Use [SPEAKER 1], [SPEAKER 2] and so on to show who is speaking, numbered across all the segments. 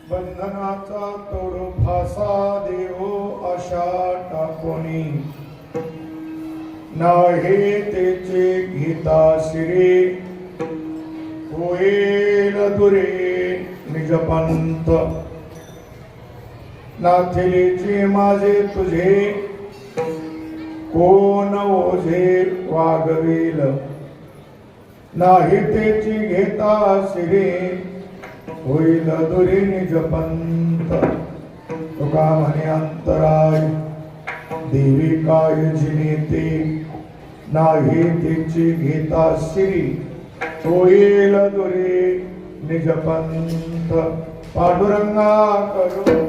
[SPEAKER 1] बंधनाचा तोडू फासा देहो आशा टाकोनी नाही तेचे घेता शिरे होईल दुरे निजपंत नाथिलीचे माझे तुझे कोण ओझे वागवेल नाही तेची घेता शिरे होईल दुरे निजपंत तुका म्हणे अंतराय देवी काय जिनेते नाही तिची घेता श्री होईल दुरे निजपंथ पांडुरंगा करून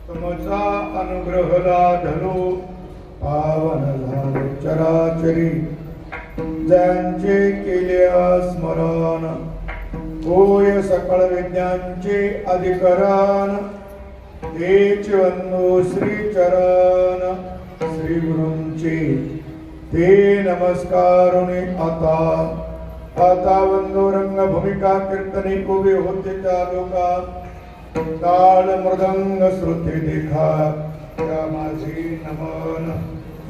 [SPEAKER 1] तुमचा अनुग्रहला धलो पावन झाले चराचरी ज्यांचे केले स्मरण होय सकळ विज्ञानचे अधिकरण तेच वंदो श्री चरण श्री गुरूंचे ते नमस्कारुणे आता वंदो रंग भूमिका कीर्तने उभे होते त्या लोका ताल मृदंग श्रुती देखा त्या माझे नमन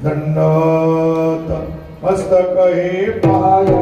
[SPEAKER 1] दंडवत मस्तक हे पाया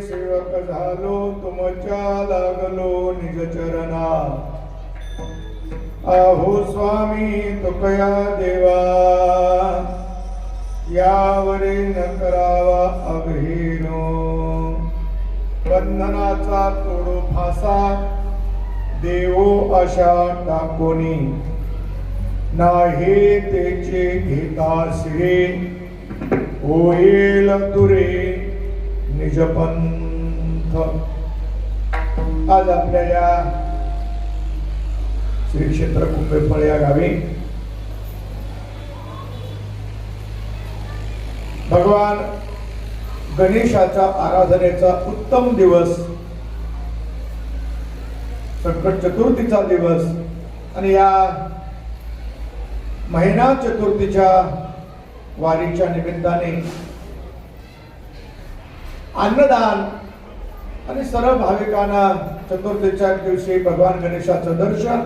[SPEAKER 1] सेवक झालो तुमच्या लागलो निज चरणा आहो स्वामी तुकया देवा यावरे न करावा अभिनो बंधनाचा तोडो फासा देवो आशा टाकोनी नाही तेचे घेता शिरे होईल दुरे निजपंथ। आज आपल्या या श्री क्षेत्र कुंभेफळ या गावी भगवान गणेशाच्या आराधनेचा उत्तम दिवस संकट चतुर्थीचा दिवस आणि या महिना चतुर्थीच्या वारीच्या निमित्ताने अन्नदान आणि सर्व भाविकांना चतुर्थीच्या दिवशी भगवान गणेशाचं दर्शन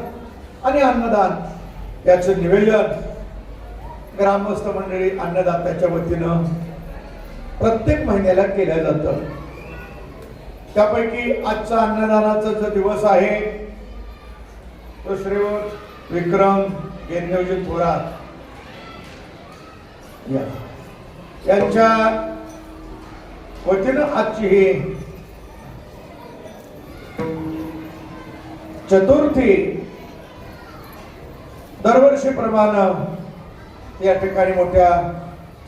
[SPEAKER 1] आणि अन्नदान याचं निवेदन ग्रामस्थ मंडळी अन्नदात्याच्या वतीनं प्रत्येक महिन्याला केलं जातं। त्यापैकी आजचा अन्नदानाचा जो दिवस आहे तो श्रीयुत विक्रम गेंदेवजी थोरात यांच्या वतीनं आजची ही चतुर्थी दरवर्षीप्रमाणे या ठिकाणी मोठ्या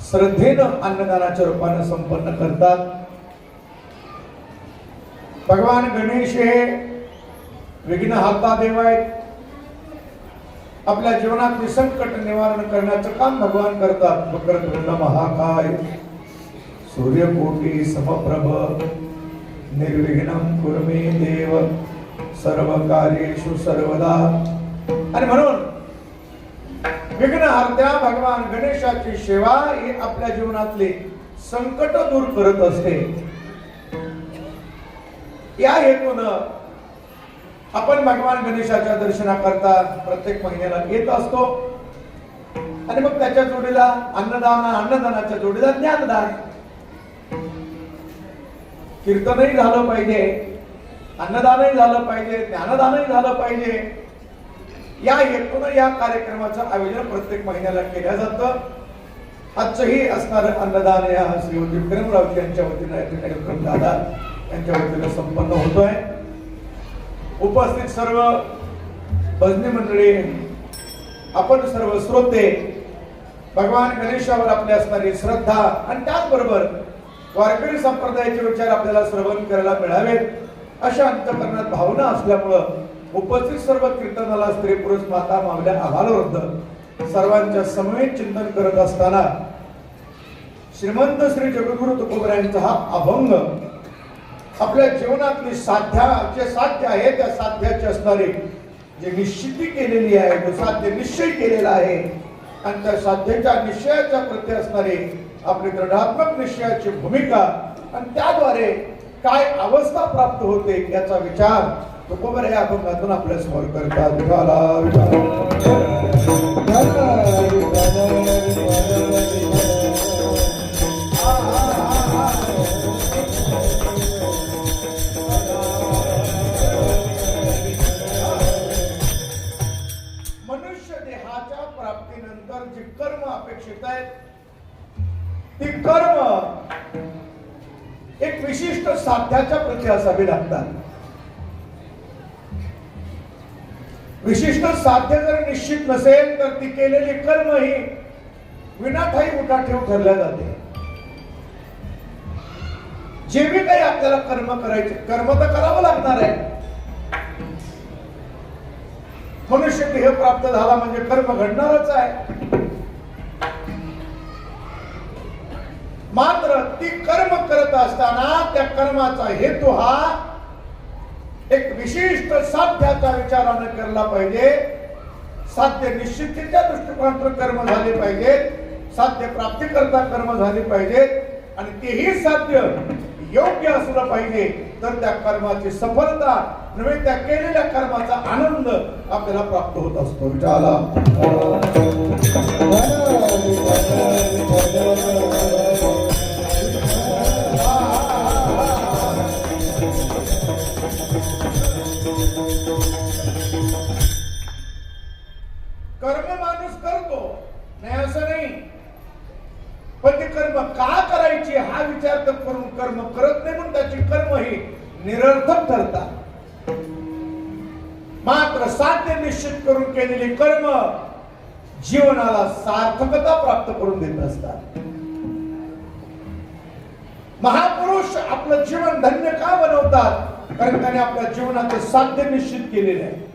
[SPEAKER 1] श्रद्धेनं अन्नदानाच्या रूपाने संपन्न करतात. भगवान गणेश हे विघ्नहर्ता देव आहेत. आपल्या जीवनात संकट निवारण करण्याचं काम भगवान करतात. वक्रतुंड महाकाय सूर्यकोटी समप्रभ निर्विघ्नं कुरु मे देव सर्व कार्येषु सर्वदा. आणि म्हणून विघ्नहर्त्या भगवान गणेशाची सेवा ही आपल्या जीवनातले संकट दूर करत असते. या हेतूनं आपण भगवान गणेशाच्या दर्शनाकरता प्रत्येक महिन्याला येत असतो. आणि मग त्याच्या जोडीला अन्नदानाच्या जोडीला ज्ञानदान. कीर्तनही झालं पाहिजे, अन्नदानही झालं पाहिजे, ज्ञानदानही झालं पाहिजे. या हेतून या कार्यक्रमाचं आयोजन प्रत्येक महिन्याला केलं जातं. आजचंही असणारं अन्नदान या श्री विक्रमराव यांच्या वतीनं या ठिकाणी विक्रमदादा यांच्या वतीनं संपन्न होतोय. उपस्थित सर्व भजनी मंडळी, आपण सर्व श्रोते, भगवान गणेशावर आपली असणारी श्रद्धा आणि त्याचबरोबर वारकरी संप्रदायाचे विचार आपल्याला श्रवण करायला मिळावेत अशा अंतःकरणात भावना असल्यामुळं उपस्थित सर्व कीर्तनाला स्त्री पुरुष माता मावल्या आबालवृद्ध सर्वांच्या समवेत चिंतन करत असताना श्रीमंत श्री जगद्गुरु तुकोबरायांचा हा अभंग आपल्या जीवनातली साध्य आहे त्या साध्याची असणारी जे निश्चिती केलेली आहे, जो साध्य निश्चय केलेला आहे आणि त्या साध्याच्या निश्चयाच्या प्रती असणारी आपली दृढात्मक निश्चयाची भूमिका आणि त्याद्वारे काय अवस्था प्राप्त होते याचा विचार तुकोबर या अभंगातून आपल्या समोर करतात. मनुष्य देहाच्या प्राप्तीनंतर जे कर्म अपेक्षित आहेत ती कर्म एक विशिष्ट साध्याच्या प्रती असावी लागतात. विशिष्ट साध्य जर निश्चित नसेल तर ती केलेली कर्म ही विनाठाई उठाठेव ठरल्या जाते. जे बी काही आपल्याला कर्म करायचे, कर्म तर करावं लागणार आहे. मनुष्य देह प्राप्त झाला म्हणजे कर्म घडणारच आहे. मात्र ती कर्म करत असताना त्या कर्माचा हेतू हा एक विशिष्ट साध्याच्या विचाराने केला पाहिजे. साध्य निश्चितीच्या दृष्टिकोनातून कर्म झाले पाहिजेत, साध्य प्राप्ती करता कर्म झाले पाहिजेत आणि तेही साध्य योग्य असलं पाहिजे. तर त्या कर्माची सफलता नव्हे त्या केलेल्या कर्माचा आनंद आपल्याला प्राप्त होत असतो. विचारा कर्म माणूस करतो नाही असं नाही, पण ते कर्म का करायची हा विचार तर करून कर्म करत नाही म्हणून त्याची कर्म ही निरर्थक ठरतात. मात्र साध्य निश्चित करून केलेली कर्म जीवनाला सार्थकता प्राप्त करून देत असतात. महापुरुष आपलं जीवन धन्य का बनवतात? कारण त्याने आपल्या जीवनाचं साध्य निश्चित केलेले आहे.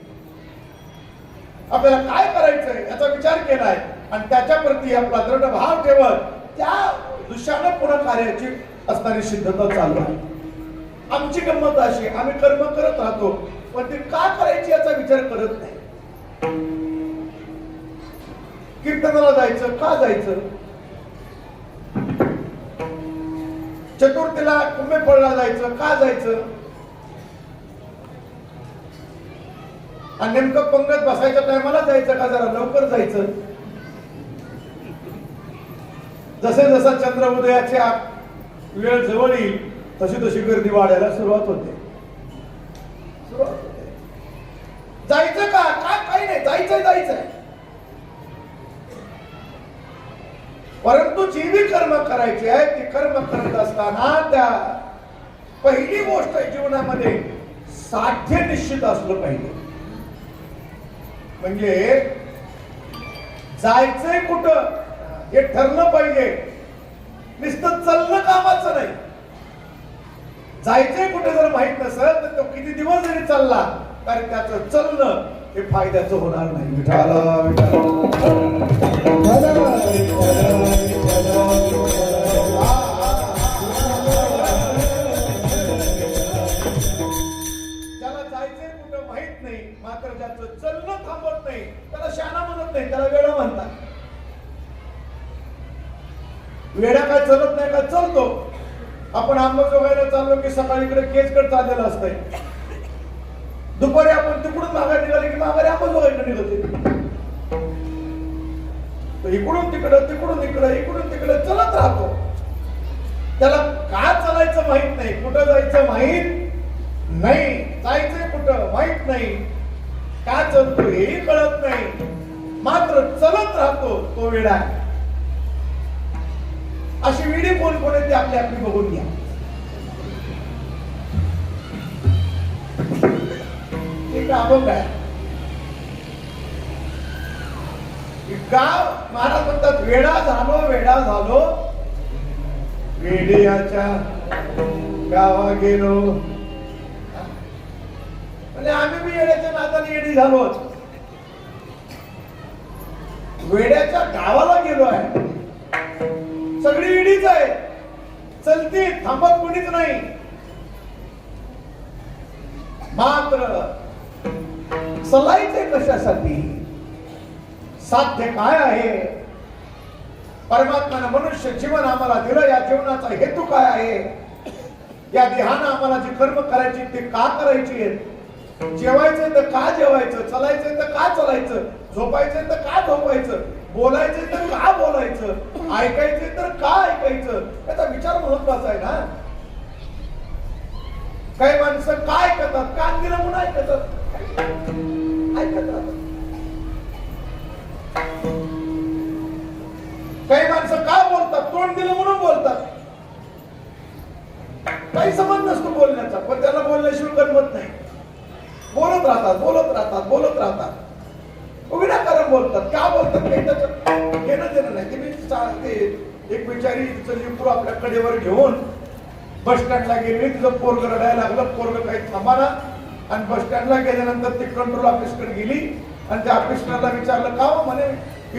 [SPEAKER 1] आपल्याला काय करायचंय याचा विचार केलाय आणि त्याच्या प्रती आपला दृढ भाव ठेवत त्या दिशेने पुढे कार्याची असणारी सिद्धता चालू आहे. आमची गंमत अशी, आम्ही कर्म करत राहतो पण ते का करायची याचा विचार करत नाही. कीर्तनाला जायचं का जायचं, चतुर्थीला कुंभेफळला जायचं का जायचं, आणि नेमकं पंगत बसायच्या टायमाला जायचं का जरा लवकर जायचं. जसे जसा चंद्र उदयाची वेळ जवळ येईल तशी तशी गर्दी वाढायला सुरुवात होते. जायचं का काही नाही, जायचंय. परंतु जी बी कर्म करायची आहे ती कर्म करत असताना त्या पहिली गोष्ट जीवनामध्ये साध्य निश्चित असलं पाहिजे. म्हणजे जायचंय कुठं हे ठरलं पाहिजे. नुसतं चालणं कामाचं नाही. जायचंय कुठे जर माहित नसेल तर तो किती दिवस जरी चालला तर त्याचं चलणं हे फायद्याचं होणार नाही. विठाला ज्याला जायचंय कुठं माहित नाही मात्र ज्याचं चलणं थांबत नाही त्याला शाना म्हणत नाही, त्याला वेडा म्हणतात. वेडा काय चलत नाही का चलतो. आपण अंबाजोगाईला चाललो की सकाळी इकडे केजकडे चाललेलं असतंय, दुपारी आपण तिकडून माघारी निघाली की माघारी अंबाजोगाईकडे निघते. इकडून तिकडं तिकडून इकडं इकडून तिकडं चलत राहतो. त्याला का चालायचं माहित नाही, कुठं जायचं माहित नाही, जायचंय कुठं माहित नाही, का चलतो हेही कळत नाही, मात्र चलत राहतो तो वेडा आहे. अशी वेडी कोण कोण आहे ते आपली आपली बघून घ्या. एक अभंग आहे. गाव महाराज म्हणतात वेडा झालो वेडियाच्या गावा गेलो. म्हणजे आम्ही बी वेड्याच्या नादाने वेडी झालो. वेड्याच्या गावाला गेलो आहे. सगळी वेडीच आहे, चलती थांबत कोणीच नाही. मात्र चलायचे कशासाठी, साध्य काय आहे, परमात्म्याने मनुष्य जीवन आम्हाला दिलं, या जीवनाचा हेतू काय आहे, या देहानं आम्हाला जी कर्म करायची ते का करायची, जेवायचं तर का जेवायचं, चलायचं तर का चलायचं, झोपायचं तर का झोपायचं, बोलायचं तर का बोलायचं, ऐकायचं तर का ऐकायचं, याचा विचार महत्वाचा आहे ना. काही माणसं काय ऐकतात, कान दिलं म्हणून ऐकतात, काही माणसं का बोलतात, तोंड दिलं म्हणून बोलतात. काही संबंध नसतो बोलण्याचा, पण त्याला बोलण्याशिवाय गणमत नाही. बोलत राहतात विनाकारण बोलतात. का बोलतात काही त्याच्यात घेणं देणं नाही. ते एक बिचारी लेकरू आपल्या कडेवर घेऊन बस स्टँडला गेली, तिचं पोरग रडायला लागलं, पोरग काही थांबाना, आणि बस स्टँडला गेल्यानंतर ती कंट्रोल ऑफिसकडे गेली आणि त्या ऑफिसरला विचारलं का म्हणे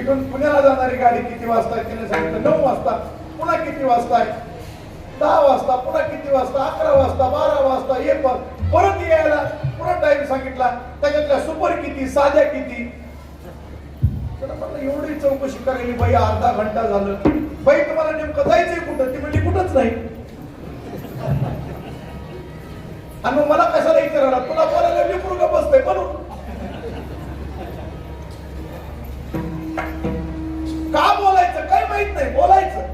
[SPEAKER 1] इथून पुण्याला जाणारी गाडी किती वाजता आहे. तिने सांगितलं 9 वाजता. पुन्हा किती वाजता आहे, 10 वाजता. पुन्हा किती वाजता, 11 वाजता, 12 वाजता. ये परत यायला पुन्हा टाइम सांगितला. त्याच्यातल्या सुपर किती, साध्या किती. एवढी चौकशी करायली बाई, अर्धा घंटा झालं. बाई तुम्हाला नेमकं जायचंय कुठं, ती म्हणजे कुठंच नाही. आणि मग मला कशाला विचारायला, तुला बोलायला मी पुरगा बसतोय म्हणून. का बोलायचं काय माहित नाही, बोलायचं.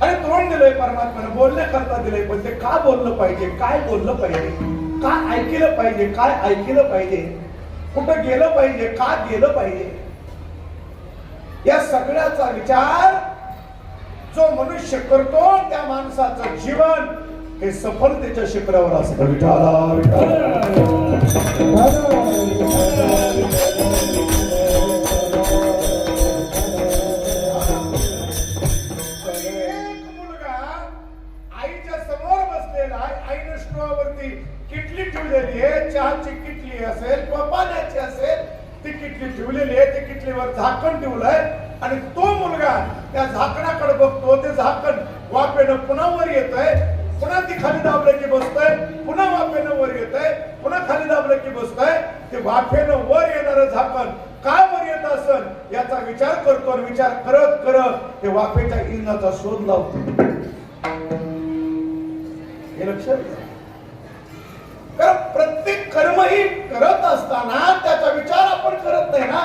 [SPEAKER 1] आणि तोंड दिलंय परमात्म्याने, बोलण्याकरता दिलंय, पण ते का बोललं पाहिजे, काय बोललं पाहिजे, काय ऐकलं पाहिजे, काय ऐकलं पाहिजे, कुठं गेलं पाहिजे, का गेलं पाहिजे, या सगळ्याचा विचार जो मनुष्य करतो त्या माणसाचं जीवन हे सफलतेच्या शिखरावर असतं. विठाला आईच्या समोर बसलेला आहे, आईने स्टोव्हवरती किटली ठेवलेली आहे, चहाची किटली असेल किंवा पाण्याची असेल, ती किटली ठेवलेली आहे, ती किटलीवर झाकण ठेवलंय आणि तो मुलगा त्या झाकणाकडे बघतो. ते झाकण वाफेनं पुन्हा वर येतंय, पुन्हा ती खाली दाबलं की बसतंय, पुन्हा वाफेनं वर येतंय, पुन्हा खाली दाबलं की बसतंय. ते वाफेनं वर येणारं झाकण का वर येत असेल याचा विचार करतो आणि विचार करत करत ते वाफेच्या इंधनाचा शोध लावतो. हे लक्षात घ्या. कारण प्रत्येक कर्मही करत असताना त्याचा विचार आपण करत नाही ना.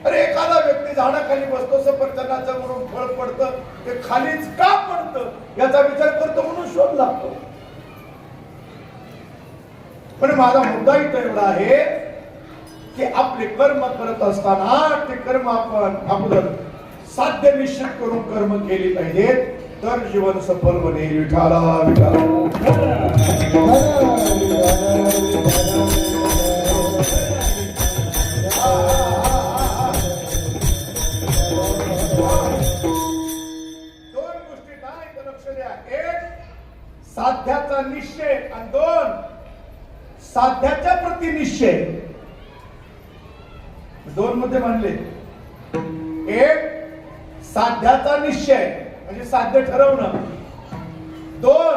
[SPEAKER 1] अरे एखादा व्यक्ती झाडाखाली बसतो, सफरचंदाचं म्हणून फळ पडतं, ते खालीच का पडतं याचा विचार करतो म्हणून शोध लागतो. पण माझा मुद्दा इथं एवढा आहे की आपले कर्म करत असताना ते कर्म आपण अगोदर साध्य निश्चित करून कर्म केली पाहिजेत, तर जीवन सफल बनेल. विठाला निश्चय. दोन मध्ये मानले. एक साध्याचा निश्चय म्हणजे साध्य ठरवणं. दोन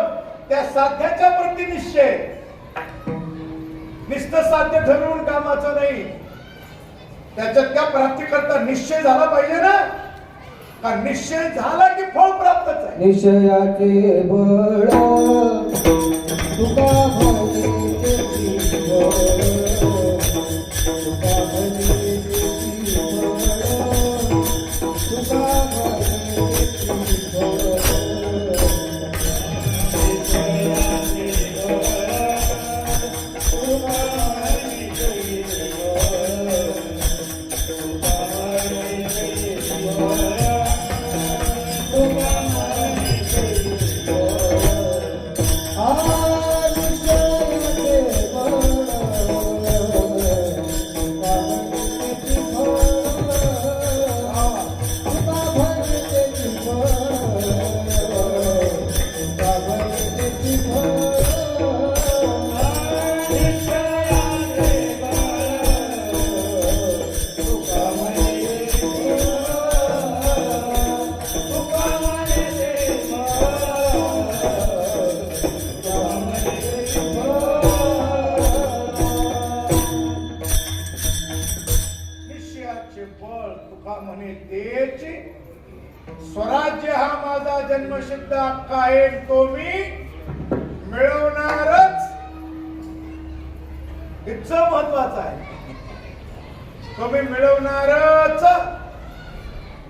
[SPEAKER 1] त्या साध्याच्या प्रती निश्चय. नुसतं साध्य ठरवून कामाचं नाही, त्याच्यात त्या प्राप्ती करता निश्चय झाला पाहिजे ना. का निश्चय झाला की फळ प्राप्तच आहे.
[SPEAKER 2] निश्चयाचे बळ तुका म्हणे
[SPEAKER 1] स्वराज्य हा माझा जन्मसिद्ध हक्क आहे, तो मी मिळवणारच. इतकं महत्वाचं आहे. तो मी मिळवणारच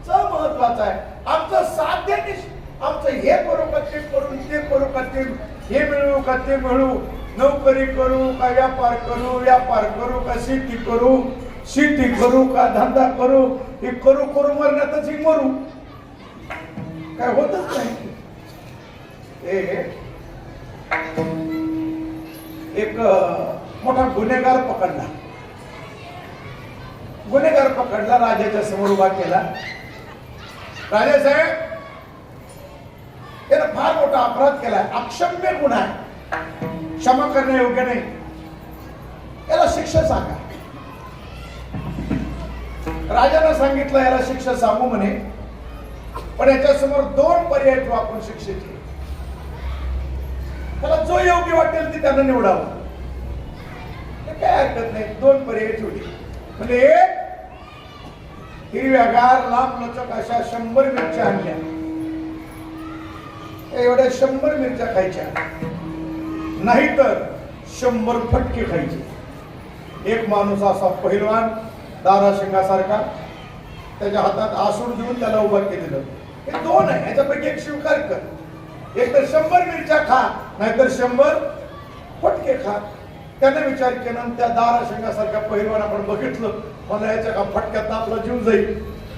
[SPEAKER 1] महत्वाचं आहे. आमचं साध्य आमचं हे करू का ते करू, ते करू का ते, हे मिळवू का ते मिळवू, नोकरी करू का व्यापार करू, व्यापार करू का शेती करू, शेती करू का धंदा करू, हे करू करू मरण्यातच ही मरू. काय होतच नाही. एक मोठा गुन्हेगार पकडला, राजाच्या समोर उभा केला. राजा साहेब, त्यानं फार मोठा अपराध केलाय, अक्षम्य गुन्हा आहे, क्षमा करणे योग्य नाही, याला शिक्षा सांगा. राजानं सांगितलं याला शिक्षा सांगू म्हणे, पण याच्या समोर दोन पर्याय ठेवू आपण शिक्षेचे. त्याला जो योग्य वाटेल ते त्यानं निवडावं. काय हरकत नाही, दोन पर्याय ठेवले. म्हणजे एक, हिरव्यागार लांब लचक अशा 100 मिरच्या आणल्या. एवढ्या 100 मिरच्या खायच्या, नाहीतर 100 फटके खायचे. एक माणूस असा पहिलवान दाराशिंगासारखा, त्याच्या हातात आसूड देऊन त्याला उभा केलेलं. हे दोन आहे, याच्यापैकी एक स्वीकार कर. एक तर 100 मिरच्या खा, नाहीतर 100 फटके खा. त्याने विचार केला, त्या दाराशिंगासारख्या पहिलवान आपण बघितलं, मला याच्या का फटक्यात आपला जीव जाईल,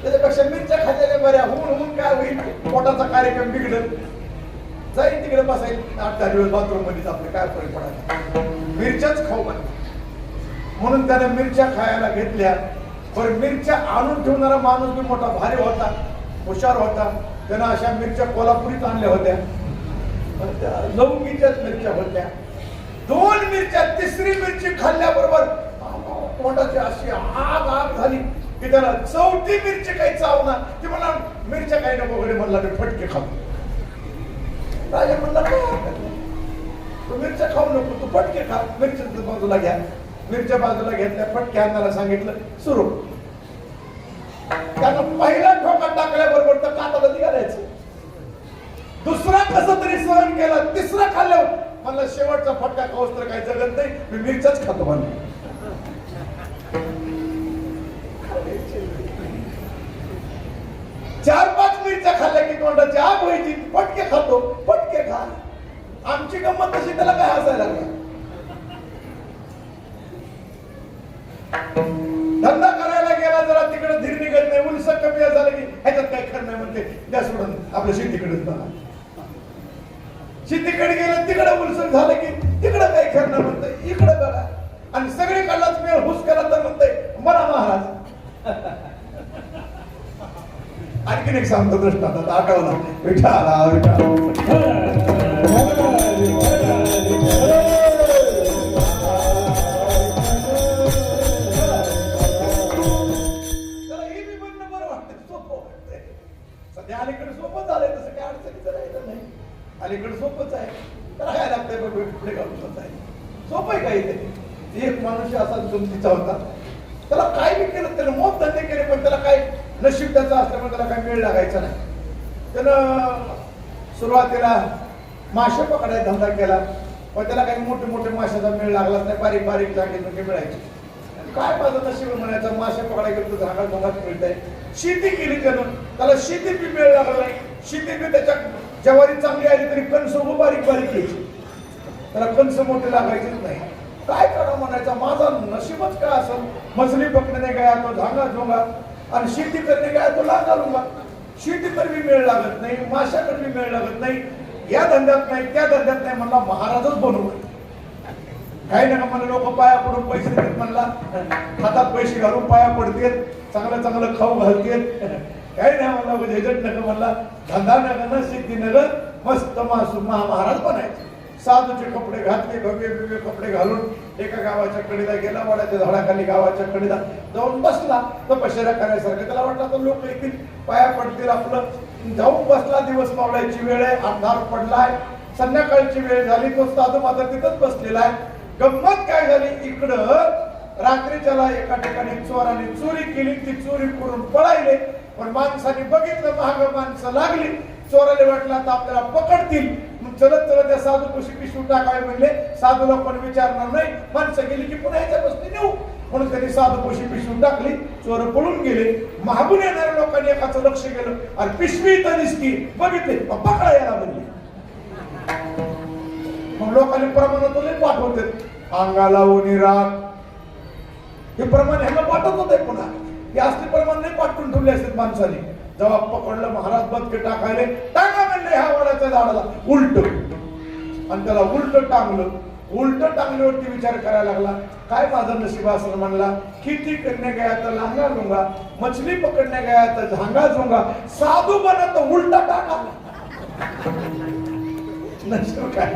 [SPEAKER 1] त्याच्यापेक्षा मिरच्या खाल्लेल्या बऱ्या. होऊन काय होईल, पोटाचा कार्यक्रम बिघडल, जाईल तिकडे बसाईल 8-10 दिवस बाथरूम मध्ये, आपले काय फरक पडायला, मिरच्याच खाऊ म्हणून त्याने मिरच्या खायला घेतल्या. पण मिरच्या आणून ठेवणारा माणूस बी मोठा भारी होता, हुशार होता. त्यानं अशा मिरच्या कोल्हापुरीत आणल्या होत्या, लवंगीच्याच मिरच्या होत्या. 2 मिरच्या, तिसरी मिरची खाल्ल्याबरोबर पोटाची अशी आग झाली की त्याला 4थी मिरची काही चावणार. ती म्हणला मिरच्या काही नको वगैरे, म्हणला मी फटके खातो. राजा म्हणला तू मिरच्या खाऊ नको, तू फटके खा. मिरच्या बाजूला घ्या. मिरच्या बाजूला घेतल्या, फटके आणायला सांगितलं, सुरू. त्यानं पहिला ठोका टाकल्याबरोबर तर काताला निघालायचं. दुसरा कसं तरी सहन केला. तिसरा खाल्ल्यावर मला शेवटचा फटका खाऊस तर काही जगत नाही, मी मिरच्याच खातो म्हणून. 4-5 मिरच्या खाल्ल्या की तोंडाची आग व्हायची. फटके खातो, फटके खा. आमची गंमत तशी, त्याला काय हसायला लागला. धंदा करायला गेला, जरा तिकडे धीर निघत नाही, उलस कमी झालं की ह्याच्यात काही खरं नाही म्हणते, त्या सोडून आपल्या शेतीकडेच बघा. शेतीकडे गेलं, तिकडे उलसक झालं की तिकडे काही खरं नाही म्हणते, इकडे बघा. आणि सगळीकडलाच मेळ हुस केला तर म्हणते मला महाराज. आणखीन एक सांगतो दृष्टांत आठवला. विठाला विठा सध्या अलीकडे सोपं झालंय, तसं काय अडचणीचं राहिलं नाही. अलीकडे सोपंच आहे, त्याला काय लागतंय पुढे घालूनच आहे. सोपं आहे काहीतरी. एक माणूस असा दुमतीचा होता, त्याला काय बी केलं, त्यानं मोप धंदे केले, पण त्याला काय नशीब त्याचं असल्यामुळे त्याला काय मेळ लागायचा नाही. त्यानं सुरुवातीला मासे पकडायचा धंदा केला, पण त्याला काही मोठे मोठे माशाचा मेळ लागलाच नाही. बारीक बारीक जागेमध्ये मिळायचे. काय माझं नशीब म्हणायचं, मासे पकडायला गेलो तर झाडा झाडात मिळतंय. शेती केली त्यानं, त्याला शेतीत बी मेळ लागला नाही. शेतीत बी त्याच्या ज्वारी चांगली आली तरी कणस बारीक बारीक यायची, त्याला कणस मोठे लागायचेच नाही. काय करा म्हणायचा, माझा नशीबच काय असं. मछली पकडणे गया तो झांगा झोंगा, आणि शेती करणे गया तो लागा लुंगा. शेती तर बी मेळ लागत नाही, माशाकडे बी मेळ लागत नाही, या धंद्यात नाही त्या धंद्यात नाही. म्हणला महाराजच बनवू. काही नका मला लोक पाया पडून पैसे देत, म्हणला हातात पैसे घालून पाया पडतेत, चांगलं चांगलं खाऊ घालतेत. काही नाही म्हणला झेजट नका, म्हणला धंदा नका ना शेती नका, मस्त मासू महाराज बनायचे. साधूचे कपडे घातले, भगवे बिगवे कपडे घालून एका गावाच्या कडेला गेला. वडाच्या झाडाखाली गावाच्या कडेला जाऊन बसला. तपश्चर्या करायसारखं त्याला वाटलं तर लोक येतील, पाया पडतील. आपलं जाऊन बसला. दिवस मावळायची वेळ आहे, अंधार पडलाय, संध्याकाळची वेळ झाली. तो साधू मात्र तिथंच बसलेला आहे. गंमत काय झाली, इकडं रात्रीच्याला एका ठिकाणी चोराने चोरी केली. ती चोरी करून पळायले, पण माणसाने बघितलं, महाग माणसं लागली. चोराला वाटलं आता आपल्याला पकडतील, मग चलत चलत त्या साधू कुशी पिशवी टाकावे म्हणले. साधूला पण विचारणार नाही, माणसं गेली की पुन्हा याच्या बसली नेऊ, म्हणून त्यांनी साधू कुशी पिशवी टाकली. चोर पळून गेले. मागून येणाऱ्या लोकांनी एकाचं लक्ष गेलं, आणि पिशवी तर दिसली, बघितले, पकडा याला म्हणले. मग लोकांनी प्रमाणात पाठवते, अंगाला उनी राग, हे प्रमाण ह्यांना पाठवत होते. पुन्हा हे असले प्रमाण नाही पाठवून ठेवले असते माणसाने. जेव्हा पकडलं, महाराज बदके टाकायले, टांगा म्हणले ह्या वडाच्या झाडाला उलट, आणि त्याला उलट टांगलं. उलट टांगल्यावरती विचार करायला लागला, काय माझं नशीब असं. म्हणला खेती करने गया तर लांगा लुंगा, मछली पकडने गया तर झांगा झोंगा, साधू बना तो उलटा टाका. नशीब काय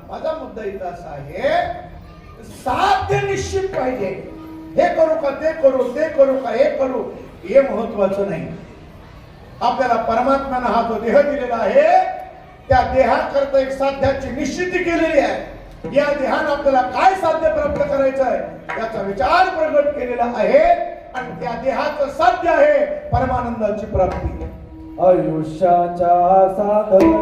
[SPEAKER 1] माझा मुद्दा इथं असा आहे, साध्य निश्चित पाहिजे. हे करू का ते करू, ते करू का हे करू, हे महत्वाचं नाही. आपल्याला परमात्म्यानं हा जो देह दिलेला आहे, त्या देहाकरता एक साध्याची निश्चिती केलेली आहे. या देहानं आपल्याला काय साध्य प्राप्त करायचं आहे याचा विचार प्रगट केलेला आहे, आणि त्या देहाचं साध्य आहे परमानंदाची प्राप्ती.
[SPEAKER 2] आयुष्याच्या साधने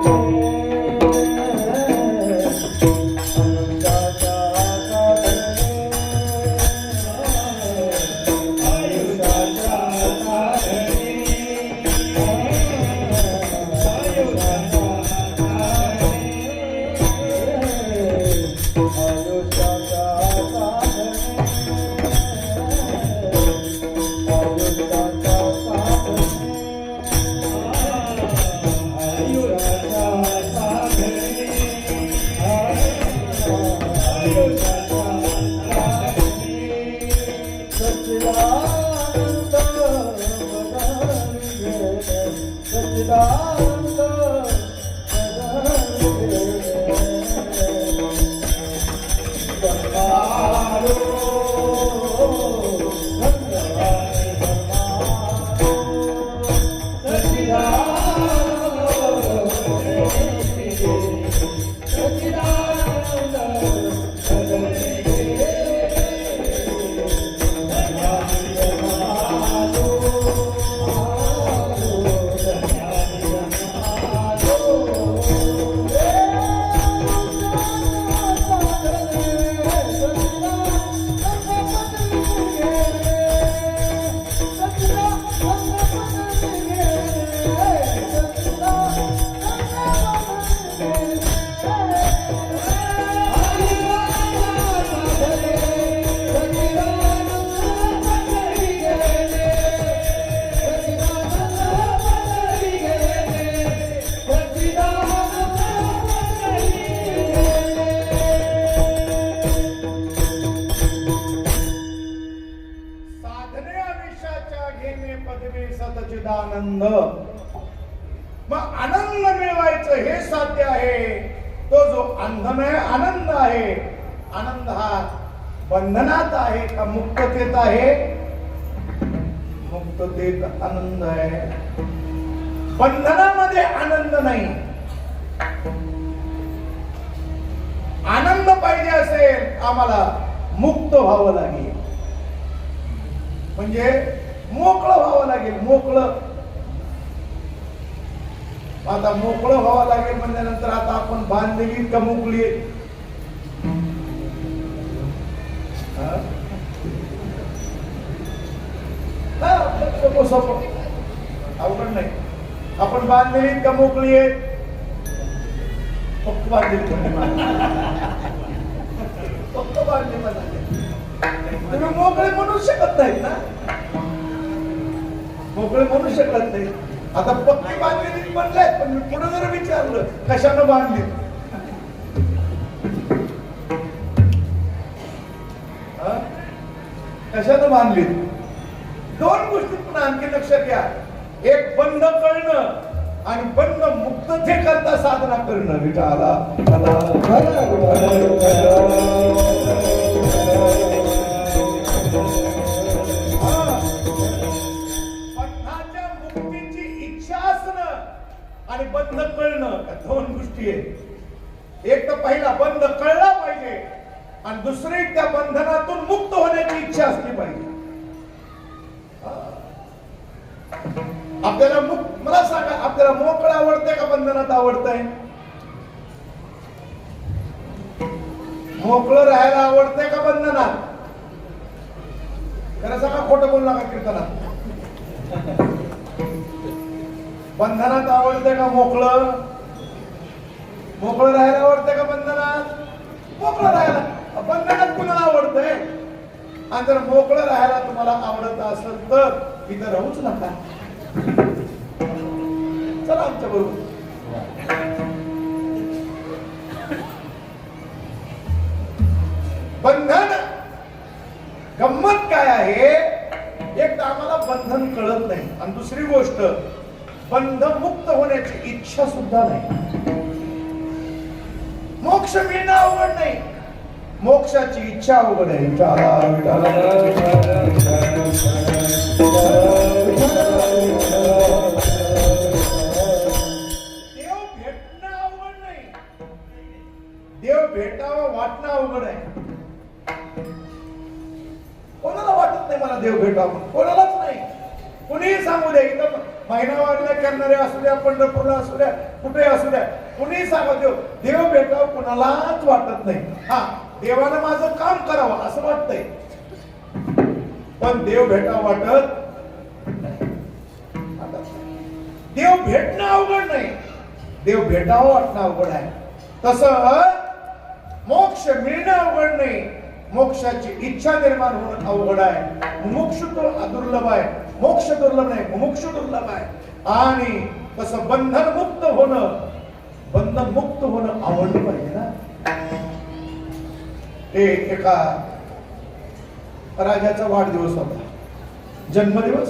[SPEAKER 1] मग आनंद मिळवायचं हे साध्य आहे. तो जो अंधमय आनंद आहे, आनंद हा बंधनात आहे का मुक्ततेत आहे? मुक्ततेत आनंद आहे. बंधनामध्ये आनंद नाही. आनंद पाहिजे असेल आम्हाला मुक्त व्हावं लागेल, म्हणजे मोकळं व्हावं लागेल. मोकळं आता मोकळं व्हावं लागेल म्हणजे नंतर आता आपण बांधलेली का मोकळी अवघड नाही. आपण बांधलेली का मोकळी आहे? फक्त बांधलेली फक्त बांधली. तुम्ही मोकळे म्हणू शकत नाहीत ना, मोकळे म्हणू शकत नाही. आता पक्की बांधलेली म्हणले, पण मी पुढे जर विचारलं कशानं बांधली, कशानं बांधली? दोन गोष्टी पण आणखी लक्षात घ्या. एक बंध कळणं आणि बंध मुक्तते करता साधना करणं. विठाला बंधाच्या मुक्तीची इच्छा असणं आणि बंध कळणं, या दोन गोष्टी आहेत. एक तर पहिला बंध कळला पाहिजे आणि दुसरी त्या बंधनातून मुक्त होण्याची इच्छा असली पाहिजे. आपल्याला मला सांगा, आपल्याला मोकळं आवडतंय का बंधनात आवडतंय? मोकळं राहायला आवडतंय का बंधनात? खरं सांगा, खोटं बोलू नका कीर्तनात. बंधनात आवडतंय का मोकळं? मोकळं राहायला आवडतंय का बंधनात? मोकळं राहायला. बंधनात कुणाला आवडतंय? आणि जर मोकळं राहायला तुम्हाला आवडत असेल तर इथं राहूच नका, चला आमच्या बरोबर. बंधन गंमत काय आहे? एक तर आम्हाला बंधन कळत नाही आणि दुसरी गोष्ट बंध मुक्त होण्याची इच्छा सुद्धा नाही. मोक्ष मिळणं अवघड नाही, मोक्षाची इच्छा अवघड आहे. देव भेटणं अवघड नाही, देव भेटावं वाटणं अवघड आहे. कोणाला वाटत नाही मला देव भेटावं? कोणालाच नाही. कुणीही सांगू द्या, इथं महिना वागला करणारे असू द्या, पंढरपूरला असू द्या, कुठे असू द्या, कुणीही सांगा देव भेटावं कोणालाच वाटत नाही. हा, देवानं माझं काम करावं असं वाटतंय, पण देव भेटावं वाटत नाही. देव भेटणं अवघड नाही, देव भेटावं वाटणं अवघड आहे. तसं मोक्ष मिळणं अवघड नाही, मोक्षाची इच्छा निर्माण होणं अवघड आहे. मुमुक्ष दुर्लभ आहे, मोक्ष दुर्लभ नाही, मुमुक्ष दुर्लभ आहे. आणि तसं बंधन मुक्त होणं, बंधन मुक्त होणं आवडलं पाहिजे ना. एका राजाचा वाढदिवस होता, जन्मदिवस.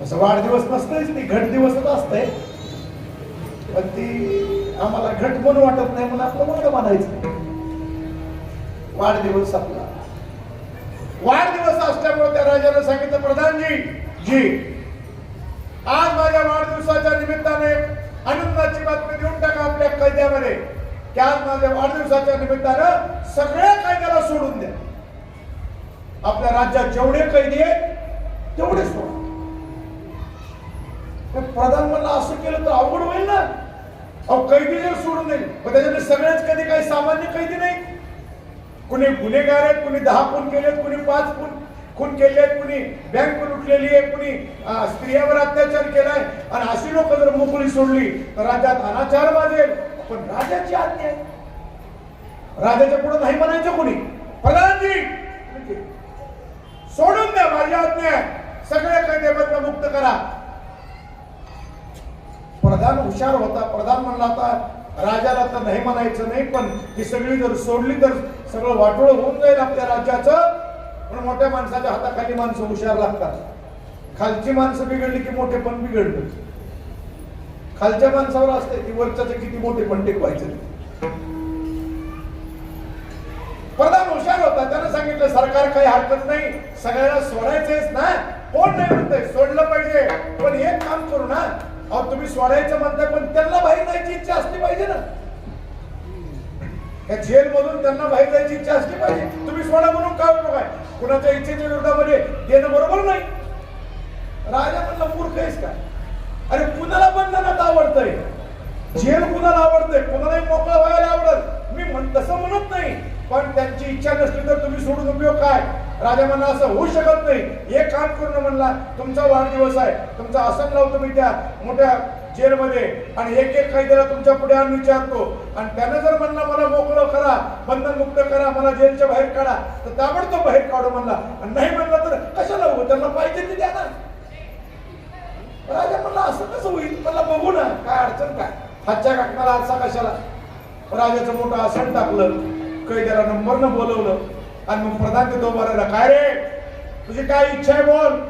[SPEAKER 1] असं वाढदिवस नसतंच, ती घट दिवसच असतंय, पण ती आम्हाला घट म्हणून वाटत नाही म्हणून आपलं मोठं म्हणायचं. वाढदिवस आपला वाढदिवस असल्यामुळे त्या राजाने सांगितलं, प्रधानजी जी आज माझ्या वाढदिवसाच्या निमित्ताने आनंदाची बातमी देऊन टाका आपल्या कैद्यामध्ये की आज माझ्या वाढदिवसाच्या निमित्तानं सगळ्या कैद्याला सोडून द्या. आपल्या राज्यात जेवढे कैदी आहेत तेवढे सोडा. प्रधान म्हणला असं केलं तर अवघड होईल ना. अहो, कैदी जर सोडून देईल पण त्याच्यामध्ये सगळेच कैदी काही सामान्य कैदी नाही. कुणी गुन्हेगार आहेत, कुणी 10 खून केलेत, कुणी 5 खून केलेत, कुणी बँक लुटलेली आहे, कुणी स्त्रियावर अत्याचार केलाय. आणि अशी लोक जर मोकळी सोडली तर राज्यात अनाचार वाजेल. पण राजाची आज्ञा आहे, राजाच्या पुढे नाही म्हणायचं कोणी. प्रधानजी सोडून द्या, माझी आज्ञा आहे, सगळे कैद्यांना मुक्त करा. प्रधान हुशार होता. प्रधान म्हणला आता राजाला तर नाही म्हणायचं नाही, पण ही सगळी जर सोडली तर सगळं वाटोळ होऊन जाईल आपल्या राज्याचं. पण मोठ्या माणसाच्या हाताखाली माणसं हुशार लागतात. खालची माणसं बिघडली की मोठे पण बिघडलं. खालच्या माणसावर असते ती वरच्याचे किती मोठे पण टिकवायचे. प्रधान हुशार होता, त्यानं सांगितलं सरकार काही हरकत नाही, सगळ्याला सोडायचंच ना, कोण नाही म्हणतंय सोडलं पाहिजे, पण एक काम करू ना, अहो तुम्ही सोडायचं म्हणताय पण त्यांना बाहेर जायची इच्छा असली पाहिजे ना, त्या जेल मधून त्यांना बाहेर जायची इच्छा असली पाहिजे. तुम्ही सोडा म्हणून काय उपयोग आहे? कुणाच्या इच्छेच्या विरोधामध्ये देणं बरोबर नाही. राजा म्हणला मूर्ख आहेस का? अरे कुणाला बंधनात आवडतंय, जेल कुणाला आवडतंय, कुणालाही मोकळं व्हायला आवडत. मी तसं म्हणत नाही, पण त्यांची इच्छा नसली तर तुम्ही सोडून उपयोग काय? राजा म्हणला असं होऊ शकत नाही. एक काम करून म्हणला, तुमचा वाढदिवस आहे, तुमचा आसन लावतो मी त्या मोठ्या जेलमध्ये आणि एक एक कैद्याला तुमच्या पुढे आणून विचारतो, आणि त्यानं जर म्हणला मला मोकळं करा, बंधन मुक्त करा, मला जेलच्या बाहेर काढा, तर ताबडतोब बाहेर काढू म्हणला. आणि नाही म्हणला तर कशाला होऊ, त्यांना पाहिजे ते द्या ना. राजा म्हणला असं कसं होईल, मला बघू ना, काय अडचण काय, हातच्या काकणाला आरसा कशाला. राजाचं मोठं आसन टाकलं, कैद्याला नंबरनं बोलवलं आणि मग प्रधान तिथं उभा राहिला. काय रे, तुझी काय इच्छा आहे बोल,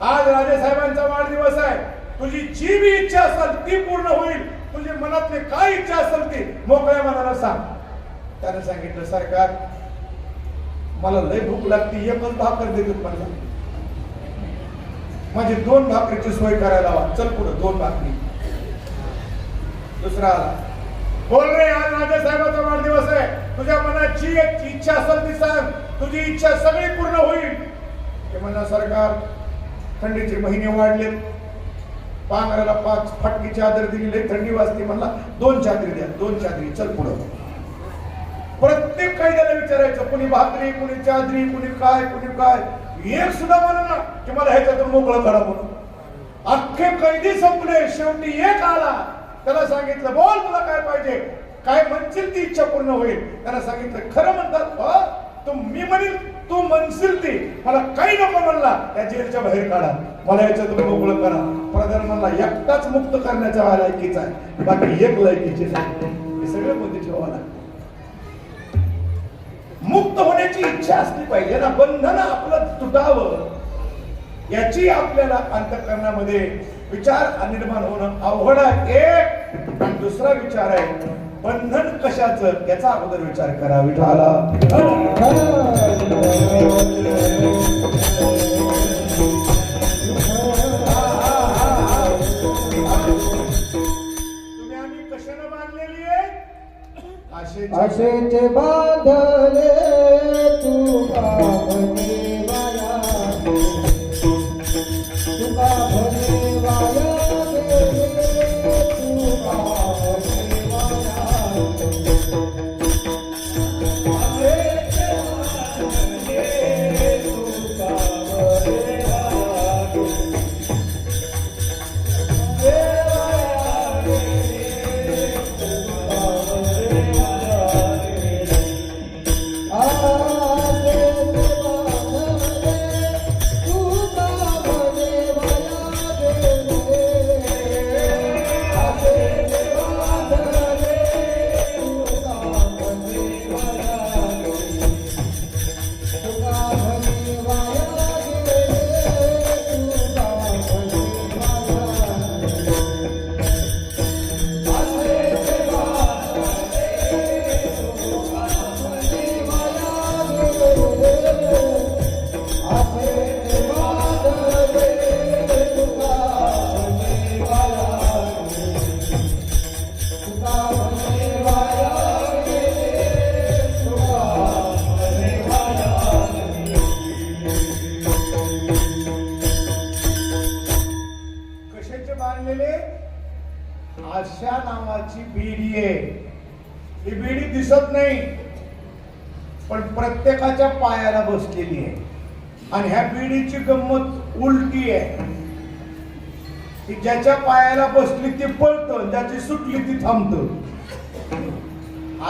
[SPEAKER 1] आज राजेसाहेबांचा वाढदिवस आहे, तुझी जी बी इच्छा असेल ती पूर्ण होईल, तुझी मनातली काय इच्छा असेल ती मोकळ्या मनाला सांग. त्याने सांगितलं सरकार मला लय भूक लागते, एकच भाकर देतात मला, माझी 2 भाकरीची सोय करायला हवा, चल पुढे 2 भाकरी. दुसरा आला, बोल रे आज राजेसाहेबांचा वाढदिवस आहे, तुझ्या मनात जी इच्छा असेल ती सांग, तुझी इच्छा सगळी पूर्ण होईल. ते म्हणा सरकार थंडीचे महिने वाढले, पांघराला 5 फटकी चादर दिली, लई थंडी वाजते, म्हणला 2 चादरी द्या, 2 चादरी, चल पुढं. प्रत्येक कैद्याला विचारायचं, कुणी भाकरी, कुणी चादरी, कुणी काय, एक सुद्धा म्हणून ना की मला ह्याच्यातून मोकळं करा म्हणून. अख्खे कैदी संपले, शेवटी एक आला, त्याला सांगितलं बोल तुला काय पाहिजे, काय म्हणशील ती इच्छा पूर्ण होईल. त्याला सांगितलं खरं म्हणतात तू, मी म्हणेल तू म्हणशील ती, मला काही नको म्हणला, त्या जेलच्या बाहेर काढा, मला याच्यातून मोकळं करा. प्रधान म्हणला एकटाच मुक्त करण्याचा लायकीचा आहे, बाकी एक लायकीचे नाही. हे सगळं मध्ये ठेवा लागतं. मुक्त होण्याची इच्छा असली पाहिजे ना, बंधन आपलं तुटावं याची आपल्याला अंतःकरणामध्ये विचार निर्माण होणं अवघड आहे. एक आणि दुसरा विचार आहे बंधन कशाचं, याचा अगोदर विचार करा. विठाला तुम्ही आम्ही कशानं बांधलेली आहे,
[SPEAKER 2] आशेचे बांधले तुका म्हणे वाया, तुका म्हणे वाया गेले, तुका म्हणे वाया.
[SPEAKER 1] आशा नावाची बीडी आहे. ही बीडी दिसत नाही पण प्रत्येकाच्या पायाला बसलेली आहे. आणि ह्या बीडीची गंमत उलटी आहे की ज्याच्या पायाला बसली ती पळतं, ज्याची सुटली ती थांबतं.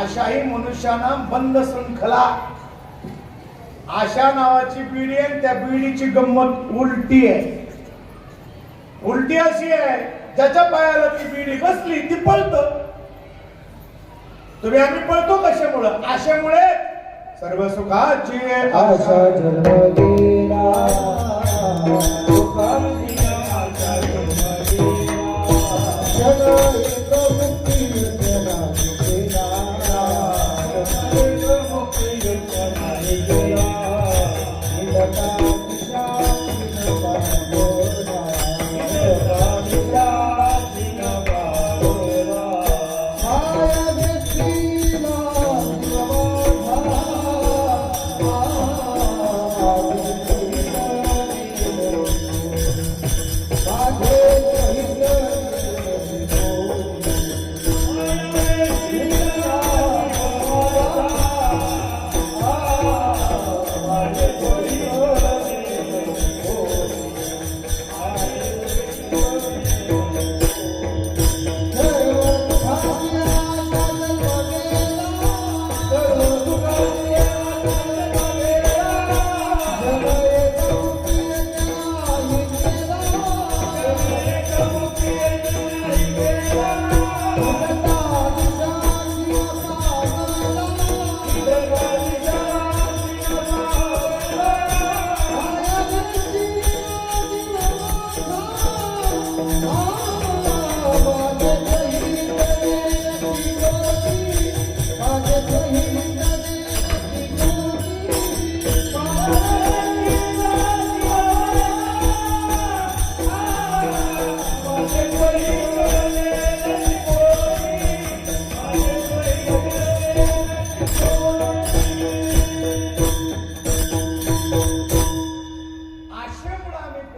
[SPEAKER 1] आशा ही मनुष्याना बंद शृंखला, आशा नावाची बीडी आहे. त्या बीडीची गंमत उलटी आहे. उलटी अशी आहे, ज्याच्या पायाला ती बीडी बसली ती पळतं. तुम्ही आम्ही पळतो कशामुळं? आशेमुळे. सर्व सुखाची
[SPEAKER 2] आशा जन्म गेला, सुखाची आशा जन्म गेला.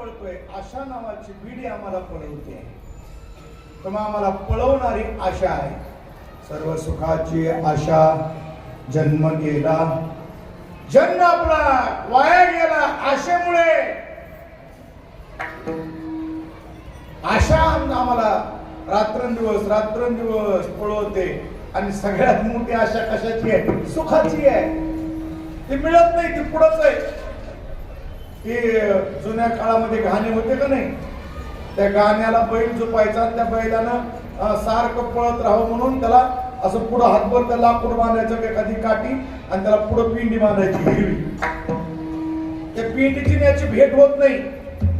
[SPEAKER 1] पळतोय, आशा नावाची बिडी आम्हाला पळवते. तेव्हा आम्हाला पळवणारी आशा आहे. सर्व सुखाची आशा जन्म गेला, जन्म आपला वाया गेला आशेमुळे. आशा आम्हाला रात्रंदिवस पळवते. आणि सगळ्यात मोठी आशा कशाची आहे? सुखाची आहे. ती मिळत नाही, ती पुढंच आहे. ती जुन्या काळामध्ये गाणे होते का नाही, त्या गाण्याला बैल झोपायचा, त्या बैलानं सारखं पळत राहावं म्हणून त्याला असं पुढं हातभर त्या लाकूड बांधायचं एखादी काठी आणि त्याला पुढं पिंडी बांधायची हिरवी. त्या पिंडीची त्याची भेट होत नाही.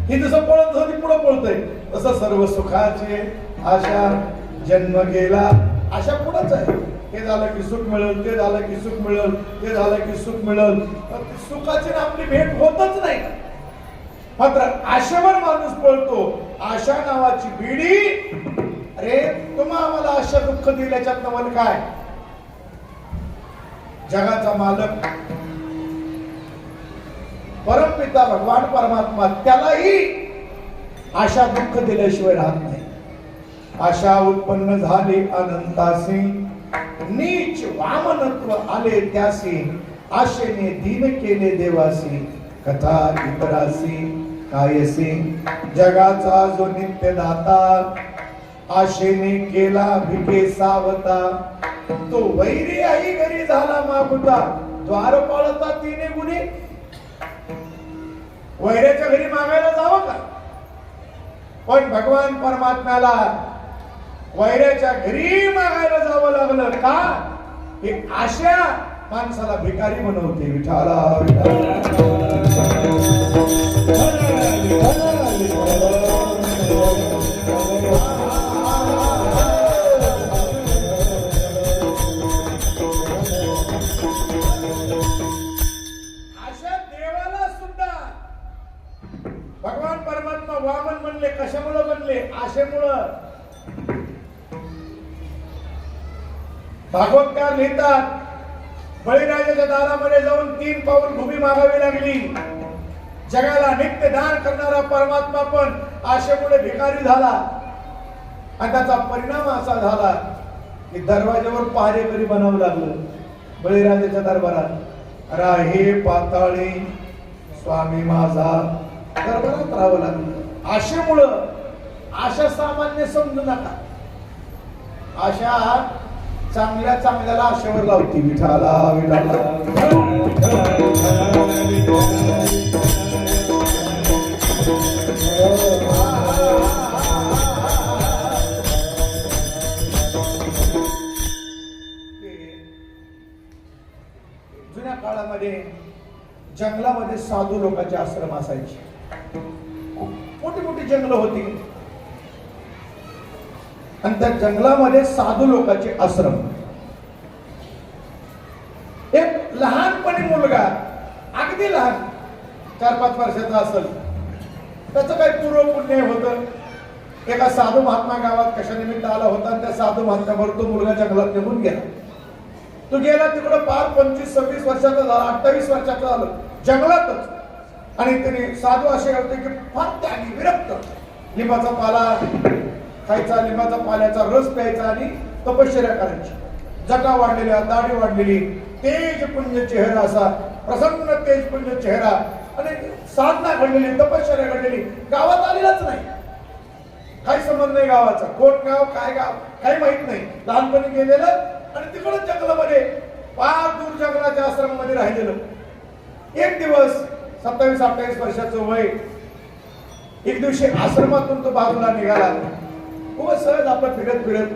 [SPEAKER 1] ही जसं पळत होती पुढं पळतय, तसं सर्व सुखाचे आशा जन्म गेला. आशा पुढंच आहे. हे झालं की सुख मिळेल, ते झालं की सुख मिळेल, ते झालं की सुख मिळेल. सुखाची आपली भेट होतच नाही. मात्र आशेवर माणूस पळतो. आशा नावाची बिडी. अरे तुम्हा आम्हाला आशा दुःख दिल्याच्यात नवल काय? जगाचा मालक परमपिता भगवान परमात्मा, त्यालाही आशा दुःख दिल्याशिवाय राहत नाही. आशा उत्पन्न झाली अनंतासी, नीच वामनत्व आले त्यासी, आशेने दीन केले देवासी, कथा इतरासी कायसी. जगाचा जो नित्य दाता, आशेने केला भिके सावता, तो वैरी आई घरी झाला मागुता, द्वार पाळता तिने गुन्हे. वैऱ्याच्या घरी मागायला जावं का? पण भगवान परमात्म्याला वैऱ्याच्या घरी मागायला जावं लागलं का? ही आशा माणसाला भिकारी बनवते. विठाला आशा देवाला सुद्धा भगवान परमात्मा वामन बनले. कशामुळे बनले? आशेमुळं. भागवतकार लिहितात, बळीराजाच्या दारामध्ये जाऊन 3 पाऊल भूमी मागावी लागली. जगाला नित्य दान करणारा परमात्मा पण आशेमुळे भिकारी झाला. आणि त्याचा परिणाम असा झाला की दरवाज्यावर पहारेकरी बनावं लागलं. बळीराजाच्या दरबारात राहे पाताळी स्वामी माझा दरबारात राहावं लागलं. आशेमुळं. आशा सामान्य समजू नका. आशा चांगल्या चांगल्याला आशेवर लावती. विठाला विठाला जुन्या काळामध्ये जंगलामध्ये साधू लोकांचे आश्रम असायचे. मोठी मोठी जंगल होती आणि त्या जंगलामध्ये साधू लोकांचे आश्रम. एक लहानपणी मुलगा, अगदी लहान, 4-5 वर्षाचा असेल, त्याचं काही पूर्व पुण्य होतं. एका साधू महात्मा गावात कशानिमित्त आला होता आणि त्या साधू महात्म्यावर तो मुलगा जंगलात निघून गेला. तो गेला तिकडं पार 25-26 वर्षाचा झाला, 28 वर्षाचा झाला जंगलातच. आणि त्याने साधू असे होते की फार त्यागी विरक्त, लिंबाचा पाला खायचा, लिंबाचा पाल्याचा रस प्यायचा आणि तपश्चर्या करायची. जटा वाढलेल्या, दाढी वाढलेली, तेजपुंज चेहरा, असा प्रसन्न तेजपुंज चेहरा आणि साधना घडलेली, तपश्चर्या घडलेली. गावात आलेलाच नाही, काही संबंध नाही गावाचा. कोण गाव, काय गाव, काही माहित नाही. लहानपणी गेलेलं आणि तिकडच जंगलामध्ये, फार दूर जंगलाच्या आश्रमामध्ये राहिलेलं. एक दिवस 27-28 वर्षाचं वय, एक दिवशी आश्रमातून तो बाजूला निघाला. खूप सहज आपलं फिरत फिरत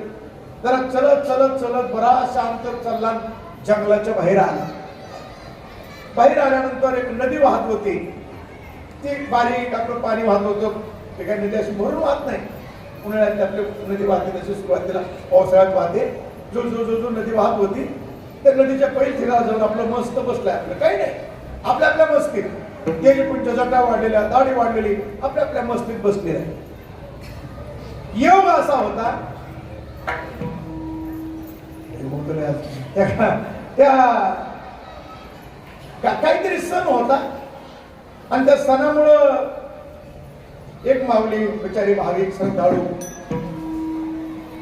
[SPEAKER 1] जरा चलत चलत चलत बराचसा अंतर चालला, जंगलाच्या बाहेर आला. बाहेर आल्यानंतर एक नदी वाहत होती. ती बारीक आपलं पाणी वाहत होतं. ते काही नदी अशी भरून वाहत नाही. उन्हाळ्यात आपली नदी वाहते तशी सुरुवातीला पावसाळ्यात वाहते. जो जो जो जो नदी वाहत होती त्या नदीच्या पहिल्या ठिकाणी जाऊन आपलं मस्त बसलाय. आपलं काही नाही, आपल्या आपल्या मस्तीत, तेजपुंज जटा वाढलेल्या, दाढी वाढलेली, आपल्या आपल्या मस्तीत बसले आहे. योग असा होता, काहीतरी सण होता आणि त्या सणामुळं एक माऊली बिचारी भाविक श्रद्धाळू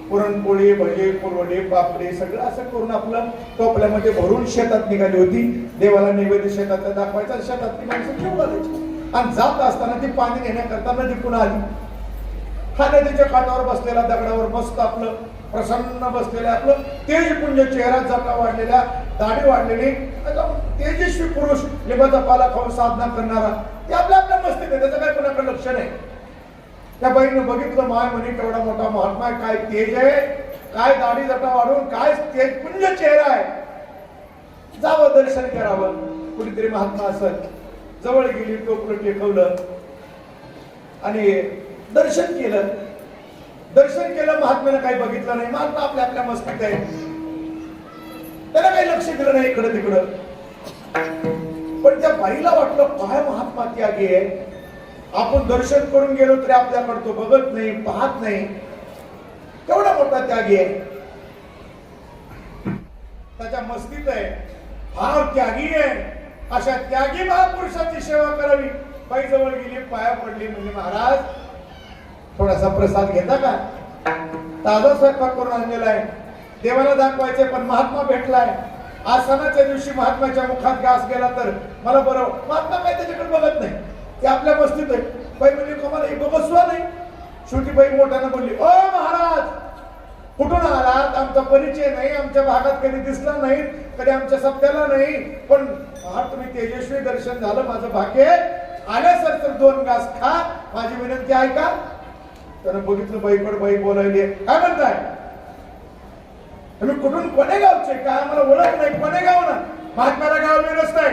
[SPEAKER 1] पुरणपोळी भजे कुरवडे पापडे सगळं असं करून आपलं टोपल्यामध्ये भरून शेतात निघाली होती. देवाला नैवेद्य शेतात दाखवायचा. शेतात ती माणसं जेवू घालायची आणि जात असताना ती पाणी नेण्याकरता नदी पुन्हा आली. हा नदीच्या काठावर बसलेला दगडावर मस्त आपलं प्रसन्न बसलेलं आपलं तेजपुंज चेहरा, जटा वाढलेल्या, दाढी वाढलेली, एकदम तेजस्वी पुरुष, लिंबाचा पाला खाऊन साधना करणारा, ते आपल्या आपल्या मस्तीत आहे, त्याचं काय कोणाकडे लक्ष नाही. त्या बाईनं बघितलं, माय म्हणे केवढा मोठा महात्मा आहे, काय तेज आहे, काय दाढी जटा वाढून, काय तेजपुंज चेहरा आहे, जावं दर्शन करावं. कुणीतरी महात्मा असत. जवळ गेली, टोपलं टेकवलं आणि दर्शन केलं. दर्शन केलं, महात्म्यानं काही बघितलं नाही. महात्मा आपल्या आपल्या मस्तीत आहे, त्याला काही लक्ष दिलं नाही इकडं तिकडं. पण त्या बाईला वाटलं, काय महात्मा त्यागी आहे, आपण दर्शन करून गेलो तरी आपल्याकडे तो बघत नाही, पाहत नाही, केवढा मोठा त्यागी आहे, त्याच्या मस्तीत आहे, फार त्यागी आहे. अशा त्यागी महापुरुषाची सेवा करावी. बाई जवळ गेली, पाया पडली, म्हणजे महाराज थोडासा प्रसाद घेता का, ताजा स्वयंपाक करून आणलेला आहे, देवाला दाखवायचे, पण महात्मा भेटलाय. आज सणाच्या दिवशी महात्म्याच्या मुखात घास गेला तर मला बरं. महात्मा काय त्याच्याकडे बघत नाही, ते आपल्या मस्तीत आहे. बाई म्हणजे तुम्हाला हे बघसवा नाही. शेवटी बाई मोठ्यानं बोलली, ओ महाराज कुठून आलात, आमचा परिचय नाही, आमच्या भागात कधी दिसला नाही, कधी आमच्या सप्त्याला नाही, पण तुम्ही तेजस्वी दर्शन झालं, माझं भाग्य, आल्यासर तर 2 घास खा, माझी विनंती ऐका. त्यानं बघितलं, बाईकडे बाई बोलायली, काय म्हणताय तुम्ही, कुठून, कोणे गावचे, काय आम्हाला ओळख नाही, कोणे गाव ना, महात्म्याला गाव मी नसतंय,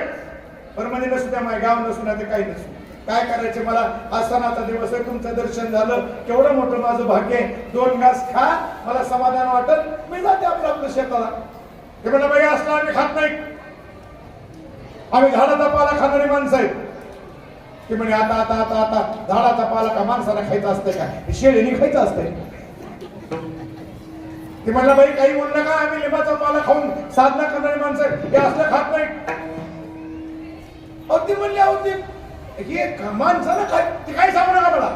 [SPEAKER 1] पण म्हणे नसू द्या, माझ्या गाव नसू ना, ते काही नसू, काय करायचे, मला आज सणाचा दिवस आहे, तुमचं दर्शन झालं, केवढं मोठं माझं भाग्य आहे, 2 घास खा, मला समाधान वाटत, मी जाते आपलं आपलं शेताला. ते म्हणलं, बाई असलं आम्ही खात नाही, आम्ही झाडाचा पाला खाणारी माणसं आहेत. ते म्हणे, आता आता आता आता झाडाचा पाला का माणसाला खायचा असते का, शेळीने खायचं असतंय. ते म्हणलं, बाई काही बोल नका, आम्ही लिंबाचा पाला खाऊन साधना करणारी माणसं हे असलं खात नाही. अगदी म्हणली, अहो हे माणसाला काय, ते काय सांगू नका मला.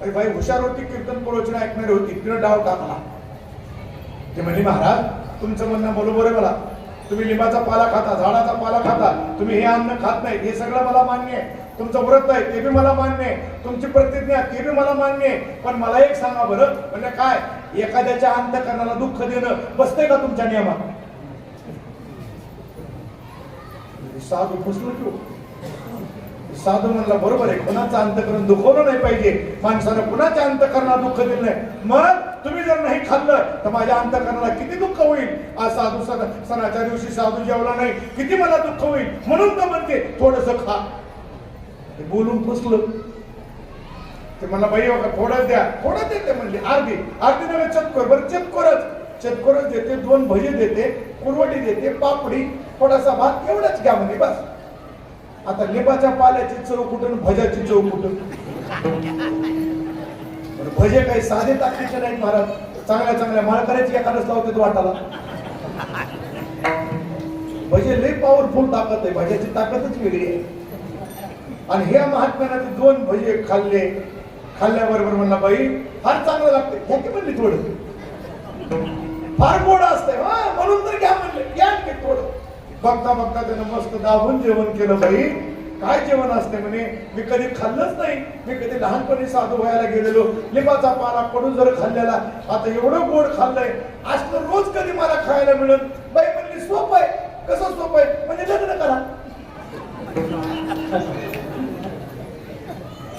[SPEAKER 1] अरे बाई हुशार होती, कीर्तन प्रवचन ऐकणारी होती, तिनं डाव टाकला. ते म्हणली, महाराज तुमचं म्हणणं बरोबर आहे, मला तुम्ही लिंबाचा पाला खाता, झाडाचा पाला खाता, तुम्ही हे अन्न खात नाही, हे सगळं मला मान्य आहे, तुमचं व्रत आहे ते बी मला मान्य आहे, तुमची प्रतिज्ञा ते बी मला मान्य आहे, पण मला एक सांगा बरं, म्हणजे काय, एखाद्याच्या अंतःकरणाला दुःख देणं बसतंय का तुमच्या नियमात. साधू फसलो की साधू म्हणला, बरोबर आहे, कुणाचं अंतःकरण दुखवलं नाही पाहिजे, माणसानं कुणाच्या अंतःकरणाला दुःख दिलं नाही, मग तुम्ही जर नाही खाल्लं तर माझ्या अंतःकरणाला किती दुःख होईल. आज साधू सणाच्या दिवशी साधू जेवला नाही, किती मला दुःख होईल, म्हणून तर म्हणते थोडंसं खा. बोलून फसलं. ते मला, बाई बघा थोडं द्या, थोडं देते म्हणले, अर्धी नव्हे चतकोर, बरं चतकोरच देते, 2 भजे देते, कुरवडी देते, पापडी, थोडासा भात, एवढंच घ्या म्हणजे बस. आता लिंबाच्या पाल्याची चव कुठून, भजाची चव कुठून. भजे काही साधे ताकदीचे नाहीत महाराज, चांगल्या चांगल्या माळकऱ्याची एखादच लावते वाटाला. भजे लई पॉवरफुल ताकद आहे, भज्याची ताकदच वेगळी आहे. आणि ह्या महात्म्याने 2 भजे खाल्ल्याबरोबर म्हणला, बाई फार चांगलं लागते, घ्या की म्हणली, थोडं फार गोड असतंय, म्हणून तर घ्या म्हणले, घ्या की थोडं. बघता बघता त्यानं मस्त दाबून जेवण केलं. बाई काय जेवण असते म्हणे, मी कधी खाल्लंच नाही, मी कधी लहानपणी साधू व्हायला गेलेलो, लिंबाचा पाला कडून जर खाल्लेला, आता एवढं गोड खाल्लंय, असलं रोज कधी मला खायला मिळत. बाई म्हणली, सोपं आहे. कसं सोपं आहे म्हणजे, लग्न करा.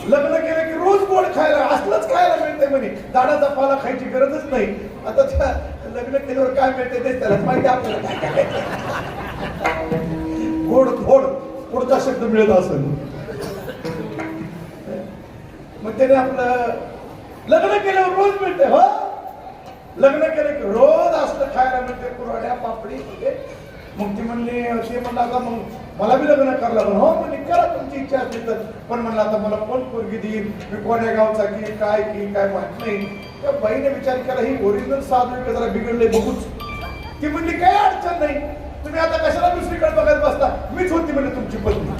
[SPEAKER 1] लग्न केलं की रोज गोड खायला, असलंच खायला मिळते म्हणे, झाडाचा पाला खायची गरजच नाही. आता त्या लग्न केल्यावर काय मिळते तेच त्याला माहिती आपल्याला, काय काय गोड गोड पुढचा शब्द मिळत असेल. मग त्याने आपलं लग्न केल्यावर रोज मिळते, हो लग्न केलं की रोज असलं खायला मिळते, कुरवड्या पापडी. मग ती म्हणली, ते म्हणलं, आता मग मला बी लग्न करायला लागलं. हो म्हणजे करा तुमची इच्छा असली तर, पण म्हणलं आता मला कोण पोरगी देईल, मी कोण्या गावचा की काय माहित नाही. त्या बाईने विचार केला, ही ओरिजिनल साधू का जरा बिघडले बघूच. ती म्हणली, काही अडचण नाही, तुम्ही आता कशाला दुसरीकडे बघत बसता, मीच होती म्हणजे तुमची पत्नी.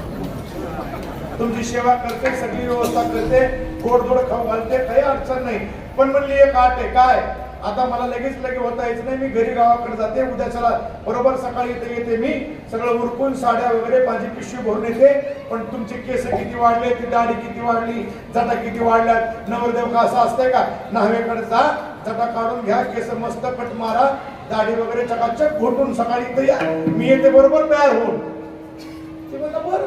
[SPEAKER 1] तुमची सेवा करते, सगळी व्यवस्था करते, गोडधोड खाऊ घालते, काही अडचण नाही. पण म्हणली एक आठ आहे, काय आता मला लगेच होता यायचं नाही, मी घरी गावाकडे जाते, उद्या चला बरोबर सकाळी येते मी सगळं उरकून साड्या वगैरे माझी पिशवी भरून येते. पण तुमचे केस किती वाढले, ती दाढी किती वाढली, जटा किती वाढल्यात, नवरदेव का असं असतंय का, न्हावेकडे जा, जटा काढून घ्या, केस मस्त कट मारा, दाढी वगैरे चकाचक घोटून सकाळी इथं या, मी येते बरोबर तयार होऊन. ते म्हणलं बरं.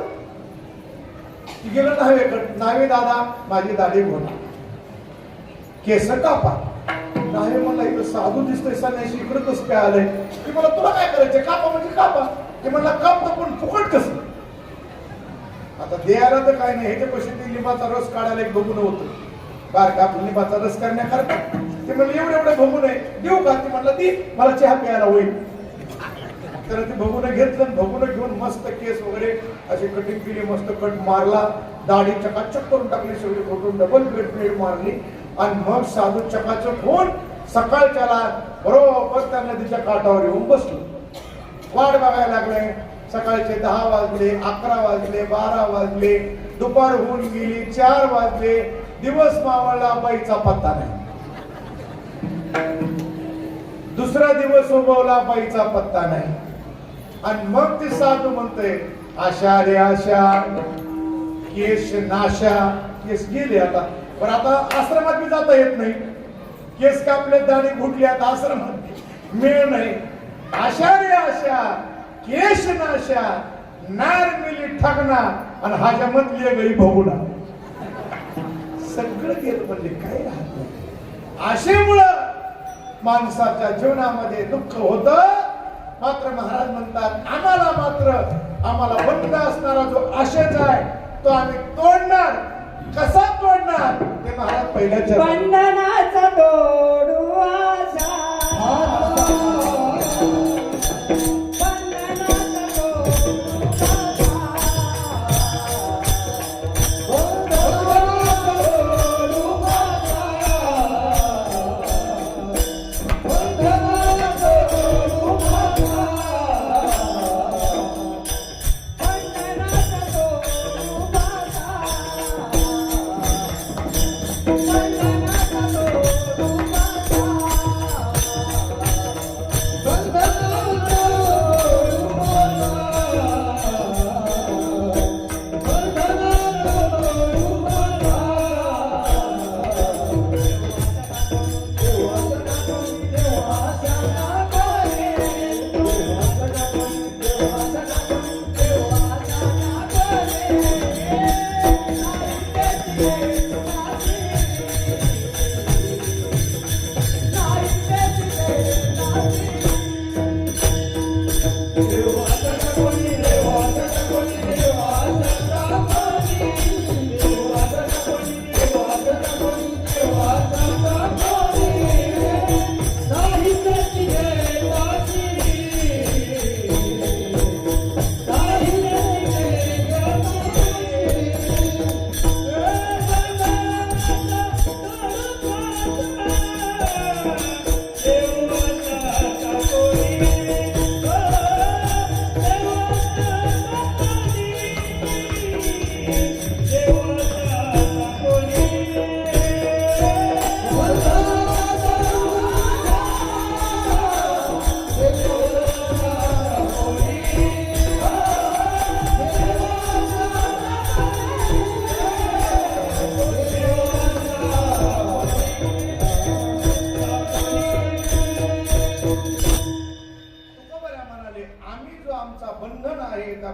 [SPEAKER 1] ती गेलं न्हावेकडे, न्हावे दादा माझी दाढी घोटा, केस कापा. नाही म्हणला इथं साधू दिसतोय संन्यासी, इकडे कसं काय आलंय. की मला तुला काय करायचं, कापा म्हणजे कापा. ते म्हणला कापतो पण फुकट कसं. आता द्यायला तर काय नाही, ह्याच्या पैसे ते लिंबाचा रस काढायला एक बघून होतं, बारका आपला लिंबाचा रस करण्याकरता. ते म्हणले एवढे बघून आहे, देऊ का. ते म्हणलं ती मला चहा प्यायला होईल. तर ते बघून घेतलं, बघून घेऊन मस्त केस वगैरे अशी कटिंग केली, मस्त कट मारला, दाढी चकाचक करून टाकली, सगळी फोटून डबल प्लेट मारली. आणि मग साधू चकाचक होऊन सकाळच्याला बरोबर त्या नदीच्या काठावर येऊन बसलो. वाट बघायला लागले. सकाळचे 10 वाजले, 11 वाजले, 12 वाजले, दुपार होऊन गेली, 4 वाजले, दिवस मावळला, बाईचा पत्ता नाही. दुसरा दिवस उगवला, बाईचा पत्ता नाही. आणि मग ते साधू म्हणते, आशा रे आशा, केश नाशा. केस गेले आता, पण आता आश्रमात बी जाता येत नाही, केस कापले, दाढी घुटली, आता आश्रमात मिळ नाही. आशा रे आशा, केश नाशा, नार मिली ठगना, आणि हाच्या मतली गई भोगुना. सगळं गेलं म्हणजे काय राहत नाही. आशेमुळं माणसाच्या जीवनामध्ये दुःख होत. मात्र महाराज म्हणतात, आम्हाला बंद असणारा जो आशेचा आहे तो आम्ही तोडणार. कसा तोडणार ते महाराज पहिल्याच्या
[SPEAKER 3] बंधनाचा तोडू आशा,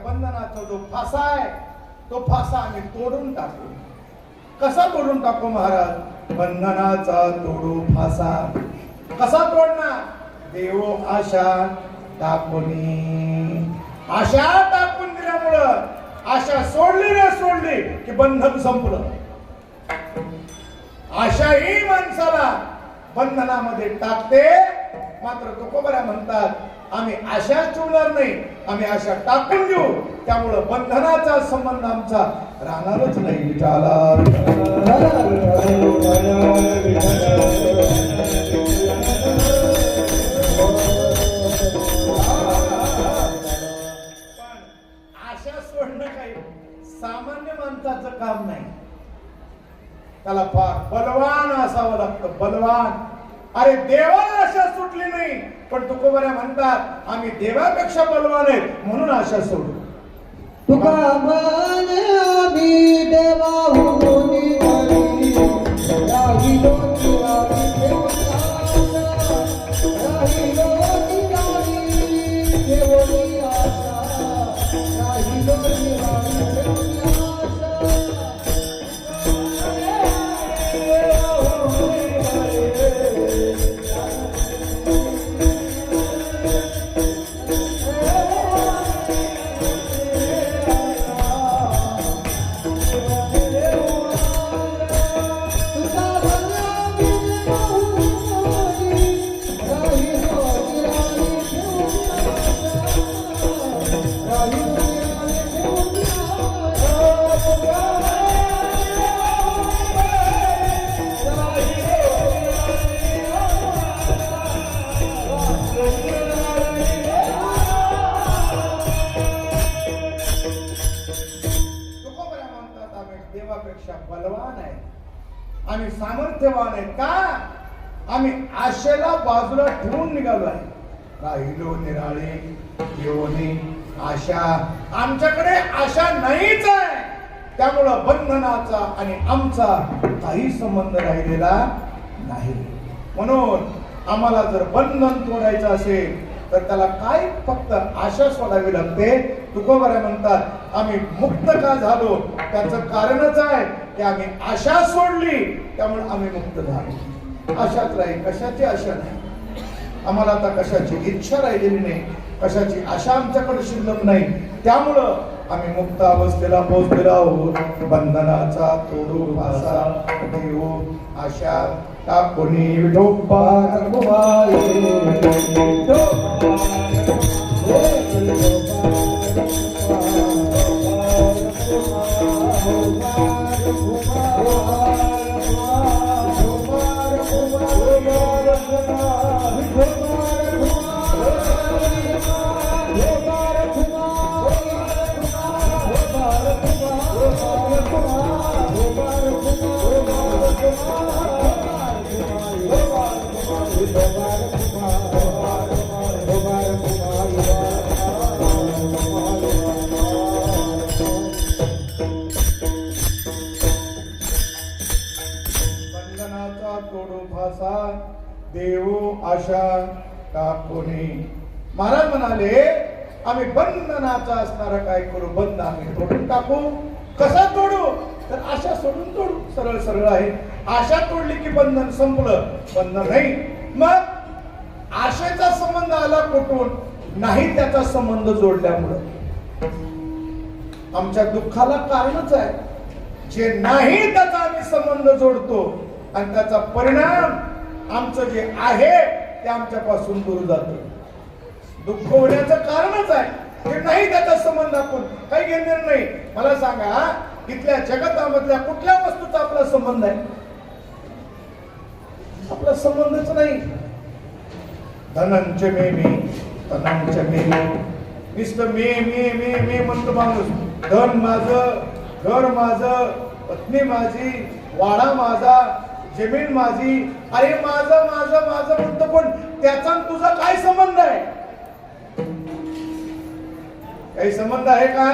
[SPEAKER 1] बंधनाचा जो फासा आहे तो फासा आम्ही तोडून टाकू. कसा तोडून टाकू महाराज. बंधनाचा तोडू फासा. कसा तोडणार. देव आशा टाकूनी. आशा टाकून दिल्यामुळं आशा सोडली ना सोडली की बंधन संपलं. आशा ही माणसाला बंधनामध्ये टाकते. मात्र तुकोबरा म्हणतात आम्ही आशा ठेवणार नाही, आम्ही आशा टाकून देऊ. त्यामुळं बंधनाचा संबंध आमचा राहणारच नाही. विठाला आशा सोडणं काही सामान्य माणसाचं त्याला फार बलवान असावं लागतं, बलवान. अरे देवाला आशा सुटली नाही, पण तुकोबऱ्या म्हणतात आम्ही देवापेक्षा बलवान आहेत म्हणून आशा सोडू.
[SPEAKER 2] तुका म्हणे आम्ही देवाहून निघाली, राहिलो निराळी ठेवून आशा, राहिलो निराळी ठेवून आशा, राहिलो निराळी ठेवून आशा.
[SPEAKER 1] तुकोबऱ्या म्हणतात आम्ही देवापेक्षा बलवान आहे, आम्ही सामर्थ्यवान आहे. का? आम्ही आशेला बाजूला ठेवून निघालो आहे. राहिलो निराळे ठेवणी आशा, आमच्याकडे आशा नाहीच आहे. त्यामुळं बंधनाचा आणि आमचा काही संबंध राहिलेला नाही. म्हणून आम्हाला जर बंधन तोडायचं असेल तर त्याला काय फक्त आशा सोडावी लागते. तुकोबऱ्या म्हणतात आम्ही मुक्त का झालो, त्याचं कारणच आहे की आम्ही आशा सोडली, त्यामुळे आम्ही मुक्त झालो. आशाच राहील, कशाची आशा नाही. आम्हाला आता कशाची इच्छा राहिलेली नाही, कशाची आशा आमच्याकडे शिल्लक नाही. त्यामुळं आम्ही मुक्त अवस्थेला पोहोचलेलो आहोत. बंधनाचा तोडू भासा देऊ आशा टाकोनी विठोबा रघुमाई. बंधनाचा तोडू भासा देऊ आशा टाकोनी. महाराज म्हणाले आम्ही बंधनाचा असणारा काय करू, बंध आम्ही तोडून टाकू. कसा तोडू? तर आशा सोडून तोडू. सरळ सरळ आहे. आशा तोडली की बंधन संपलं, बंधन नाही. मग आशेचा संबंध आला कुठून? नाही त्याचा संबंध जोडल्यामुळं. आमच्या दुःखाला कारणच आहे. जे नाही त्याचा आम्ही संबंध जोडतो आणि त्याचा परिणाम आमचं जे आहे ते आमच्यापासून दूर जातो. दुःख होण्याचं कारणच आहे ते नाही त्याचा संबंध आपण काही घेणार नाही. मला सांगा इथल्या जगतामधल्या कुठल्या वस्तूचा आपला संबंध आहे? आपला संबंधच नाही. धनंच मे मी तनंच मे मी. नुसतं मे म्हणतो माणूस. धन माझं, घर माझं, पत्नी माझी, वाडा माझा, जमीन माझी. अरे माझं माझं माझं म्हणतो, पण त्याचा तुझा काय संबंध आहे? काही संबंध आहे का?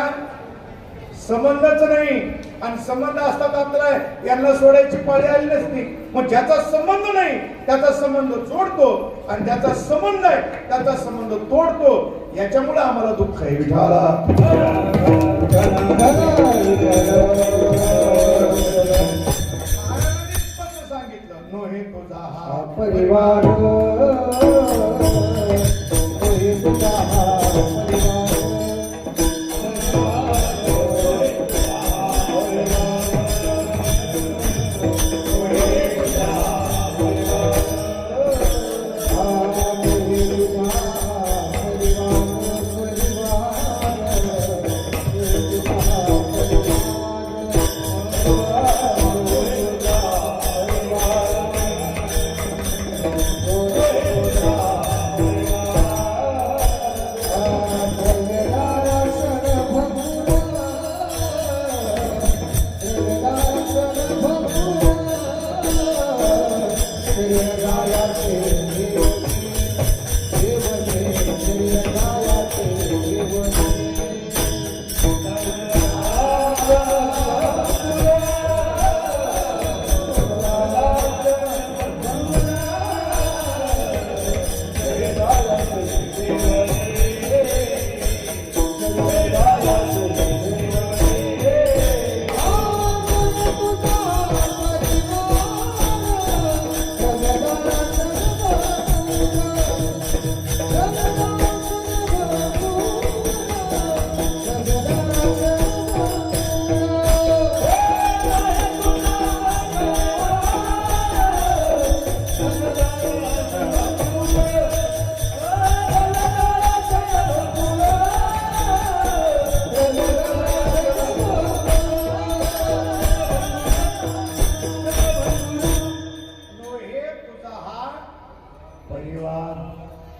[SPEAKER 1] संबंधच नाही. आणि संबंध असतात आपल्याला यांना सोडायची पाळी आली नसती. मग ज्याचा संबंध नाही त्याचा संबंध जोडतो आणि ज्याचा संबंध आहे त्याचा संबंध तोडतो. याच्यामुळे आम्हाला दुःख आहे. विठाला सांगितलं नोहे तुझा हा
[SPEAKER 2] परिवार, नोहे तुझा हा परिवार.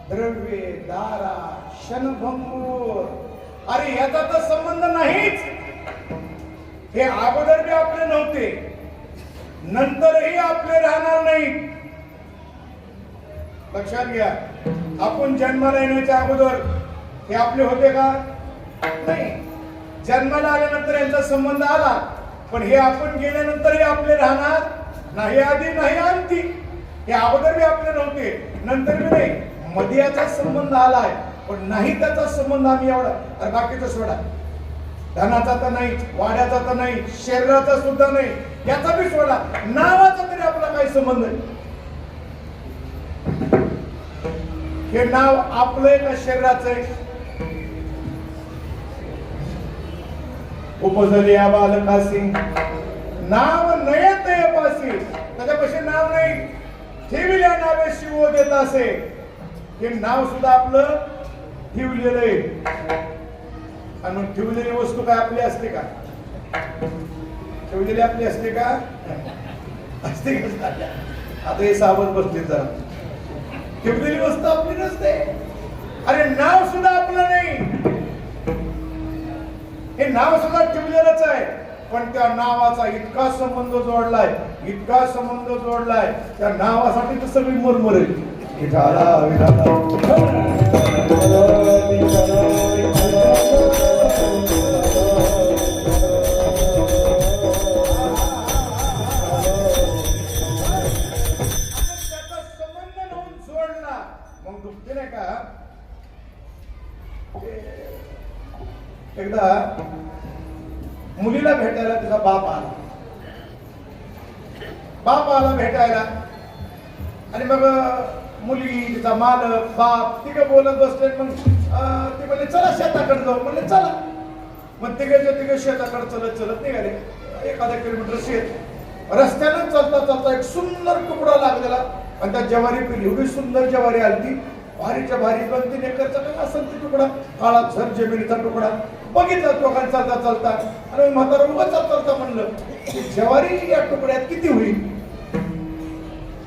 [SPEAKER 1] द्रव्ये दारा क्षणभंगूर, अरे याचा तर संबंध नाहीच. हे अगोदर बी आपले नव्हते, नंतरही आपले राहणार नाहीत. लक्षात घ्या, आपण जन्माला येण्याच्या अगोदर हे आपले होते का? नाही. जन्माला आल्यानंतर यांचा संबंध आला, पण हे आपण गेल्यानंतरही आपले राहणार नाही, आधी नाही अंती. हे अगोदर बी आपले नव्हते, नंतर बी नाही. मध्ये याचा संबंध आलाय, पण नाही त्याचा संबंध आम्ही एवढा. अरे बाकीचं सोडा, धनाचा तर नाही, वाड्याचा तर नाही, शरीराचा सुद्धा नाही, याचा बी सोडा, नावाचा तरी आपला काही संबंध नाही. हे नाव आपलंय का शरीराचं आहे? उपजले या बालकासी नाव नयत पासी, त्याच्यापाशी नाव नाही. ठेविल्या नावे शिव देत असे, हे नाव सुद्धा आपलं ठेवलेलं आहे. आणि ठेवलेली वस्तू काय आपली असते का? ठेवलेली आपली असते का? असते का? आता हे सावध बसले जरा. ठेवलेली वस्तू आपली नसते. अरे नाव सुद्धा आपलं नाही, हे नाव सुद्धा ठेवलेलंच आहे. पण त्या नावाचा इतका संबंध जोडलाय, इतका संबंध जोडलाय, त्या नावासाठी तर सगळी मुरमुर एकदा मुलीला भेटायला तिचा बाप आला. बाप आला भेटायला, आणि मग मुलगी, तिचा मालक, बाप तिघ बोलत बसले. मग ते म्हणले चला शेताकडे जाऊ. म्हणले चला. मग तिघे शेताकडे चलत चलत निघाले. 1 किलोमीटर शेत. रस्त्यानं चालता चालता एक सुंदर तुकडा लागलेला, आणि त्या ज्वारी पिली. एवढी सुंदर ज्वारी आली, भारीच्या भारी 2-3 एकरचा काय असेल ते तुकडा, काळा झर जमिनीचा तुकडा. बघितला दोघांना चालता चालता, आणि म्हातारा उभा चालता म्हणलं की ज्वारी या तुकड्यात किती होईल?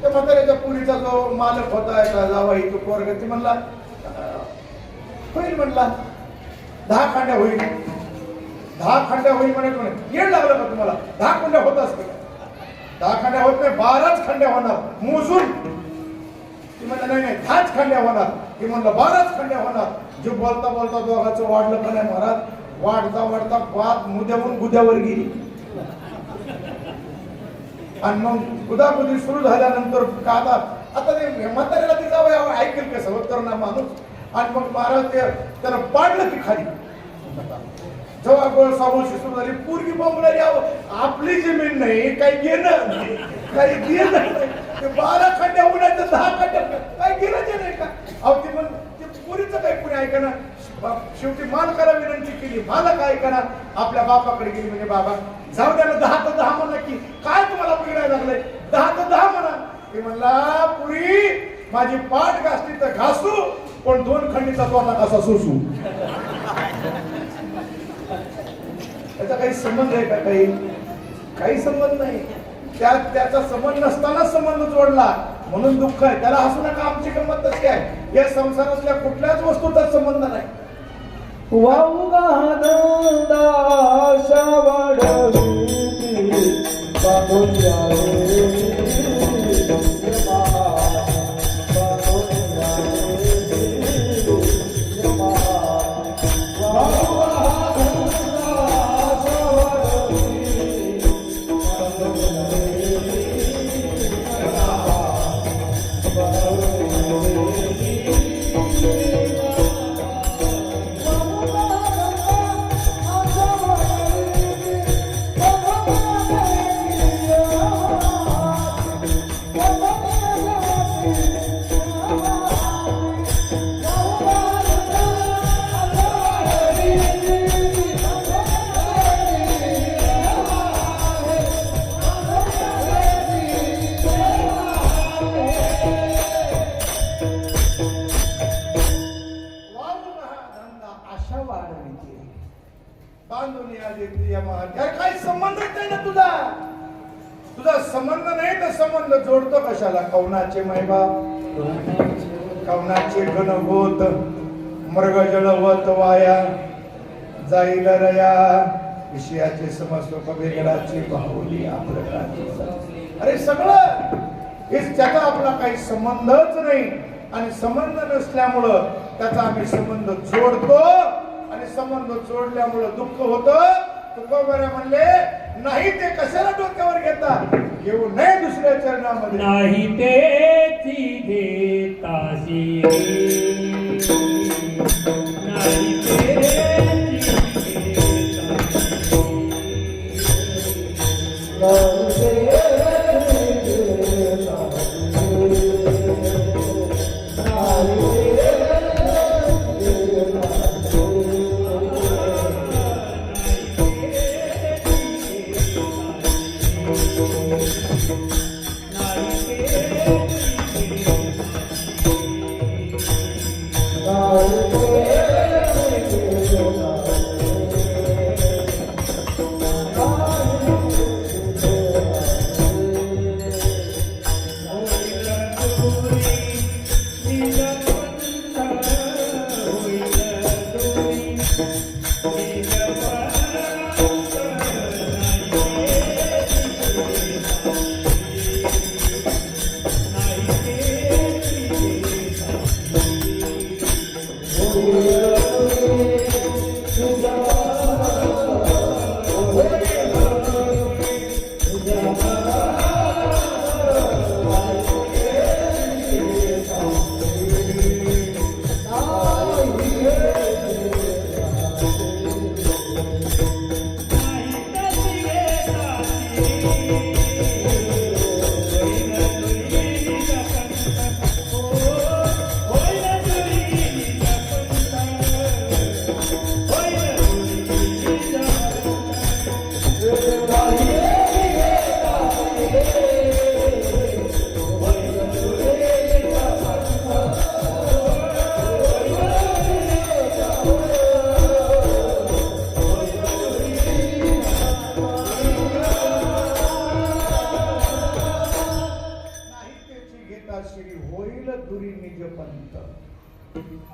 [SPEAKER 1] त्या म्हाताऱ्याच्या पुरीचा जो मालक होता, जावाई तो पोरगा, ती म्हणला होईल, म्हणला 10 खांड्या होईल. 10 खांड्या होईल म्हणे. येड लागलं का तुम्हाला? 10 खांड्या होत असते? 10 खांड्या होत नाही, 12च खांड्या होणार मोजून. ती म्हणलं नाही 10च खांड्या होणार. ती म्हणलं 12च खांड्या होणार. जे बोलता बोलता दोघांचं वाढलं का नाही महाराज, वाढता वाढता बात मुद्द्यावरून गुद्यावर गेली. आणि मग गुदागुदी सुरू झाल्यानंतर का आता ते म्हाताऱ्याला ती जावं ऐकेल कसं होतं ना माणूस. आणि मग महाराज त्यानं पाडलं की खाली. जेव्हा गोळ सावळशी सुरू झाली, पोरगी बोंबलारी, आपली जमीन नाही, काही घेणं काही घेणं नाही. ते 12 खड्ड्या उडायचं, 10 खड्ड्या काही घेणं नाही का? अहो ती पण पुरीचं काही पुढे ऐकना. शेवटी मालकाला विनंती केली, मालक ऐकना, आपल्या बापाकडे गेली. म्हणजे बाबा जाऊ द्या ना, 10 तर 10 म्हणा की, काय तुम्हाला बिघडायला लागलंय? 10 तर 10 म्हणा. ते म्हणला पुरी माझी पाठ घासली तर घासू, पण 2 खंडीचा तोंडा कसा सोसू. त्याचा काही संबंध आहे का? काही संबंध नाही. त्याचा संबंध नसताना संबंध जोडला म्हणून दुःख आहे. त्याला हसू नका, आमची गंमत तशी आहे. या संसारातल्या कुठल्याच वस्तूचा संबंध नाही. काही संबंधच नाही ना तुझा. तुझा संबंध नाही तर संबंध जोडतो कशाला? कौनाचे मायबाप कवनाचे गणगोत मृग जळवत वाया जाईल रया विषयाचे समस्वक वेगळाची बाहुली आपल्याची अरे सगळं हेच त्याचा आपला काही संबंधच नाही आणि संबंध नसल्यामुळं त्याचा आम्ही संबंध जोडतो आणि संबंध जोडल्यामुळं दुःख होतं. तुकोबरा म्हणले नाही ते कशाला डोक्यावर घेतात घेऊ नये दुसऱ्या चरणामध्ये
[SPEAKER 3] नाही तेची घेताशी नाही तेची
[SPEAKER 1] श्री होईल दुरी निज पंत.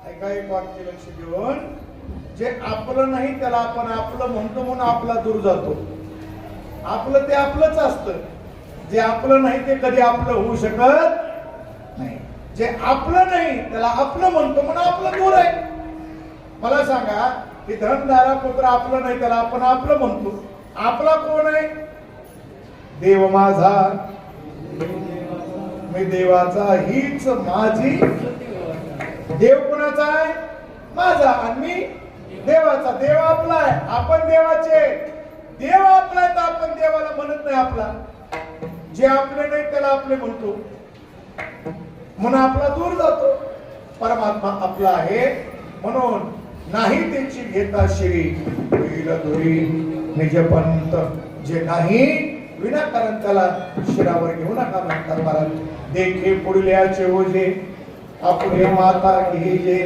[SPEAKER 1] ऐका एक वाक्य लक्ष देऊन जे आपलं नाही त्याला आपण आपलं म्हणतो म्हणून आपला दूर जातो. आपलं ते आपलंच असतं. जे आपलं नाही ते कधी आपलं होऊ शकत नाही. जे आपलं नाही त्याला आपलं म्हणतो म्हणून आपलं दूर आहे. मला सांगा की धनदारा पुत्र आपलं नाही त्याला आपण आपलं म्हणतो. आपला कोण आहे? देव माझा मी देवाचा हीच माझी. देव कोणाचा आहे? माझा. आणि मी देवाचा. देव आपला आहे आपण देवाचे. देव आपला आहे तर आपण देवाला म्हणत नाही आपला. जे आपले नाही त्याला आपले म्हणतो म्हणून आपला दूर जातो. परमात्मा आपला आहे म्हणून नाही त्याची घेता श्री होईल दुरी निजपंत. जे नाही विनाकारण त्याला शिरावर घेऊ नका म्हणतात महाराज. देखे पुढल्याचे ओझे आपुले माता घेजे.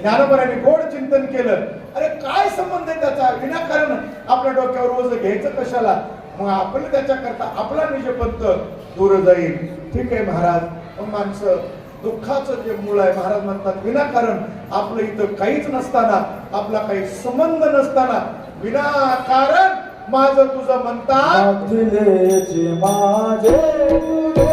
[SPEAKER 1] ज्ञानोबांनी गोड चिंतन केलं. अरे काय संबंध आहे त्याचा? विनाकारण आपल्या डोक्यावर ओझ घ्यायचं कशाला? मग आपण त्याच्या करता आपला निजपंत दूर जाईल. ठीक आहे महाराज. पण माणसं दुःखाचं जे मूळ आहे महाराज म्हणतात विनाकारण आपलं इथं काहीच नसताना आपला काही संबंध नसताना विनाकारण माझं तुझं म्हणतात
[SPEAKER 2] दिलेचे माझे तुझे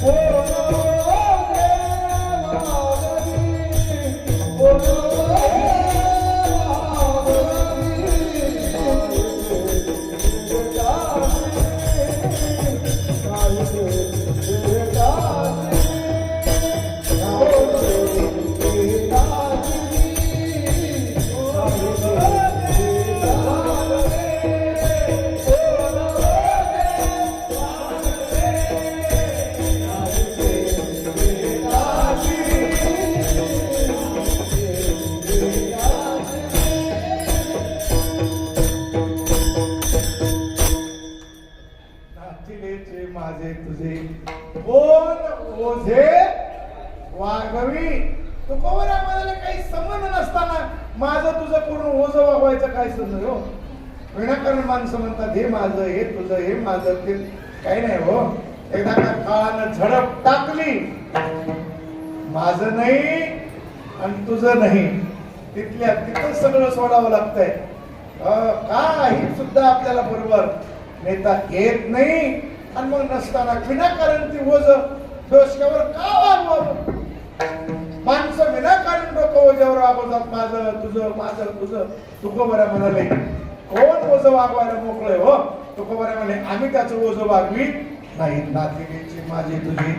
[SPEAKER 2] Oh
[SPEAKER 1] माझे तुझे कोण ओझे वागवी. तुकोबरा मला काही संबंध नसताना माझं तुझं पूर्ण ओझ वागवायचं काय संबंध हो. विनाकारण माणसं म्हणतात हे माझं हे तुझं हे माझं ते काही नाही हो. एकदा का काळानं झडप टाकली माझं नाही आणि तुझं नाही तिथल्या तिथं सगळं सोडावं लागतंय. काही सुद्धा आपल्याला बरोबर नेता येत नाही आणि मग नसताना विनाकारण ती ओझ डोसक्यावर का वागवावं. माणसं विनाकारण डोकं ओझ्यावर वागवतात माझं तुझं. तुकोबरा म्हणाले कोण ओझ वागवायला मोकळे हो. तुकोबरा म्हणे आम्ही त्याचं ओझ वागवी नाही. नातीची माझी तुझी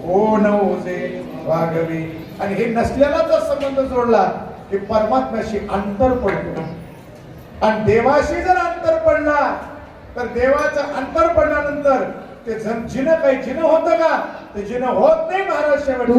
[SPEAKER 1] कोण ओझे वागवी. आणि हे नसल्याला जर संबंध जोडला की परमात्म्याशी अंतर पडतो. आणि देवाशी जर अंतर पडला तर देवाचं अंतर पडल्यानंतर ते जिनं काही जिनं होतं का ते जिनं होत नाही. महाराज शेवटचं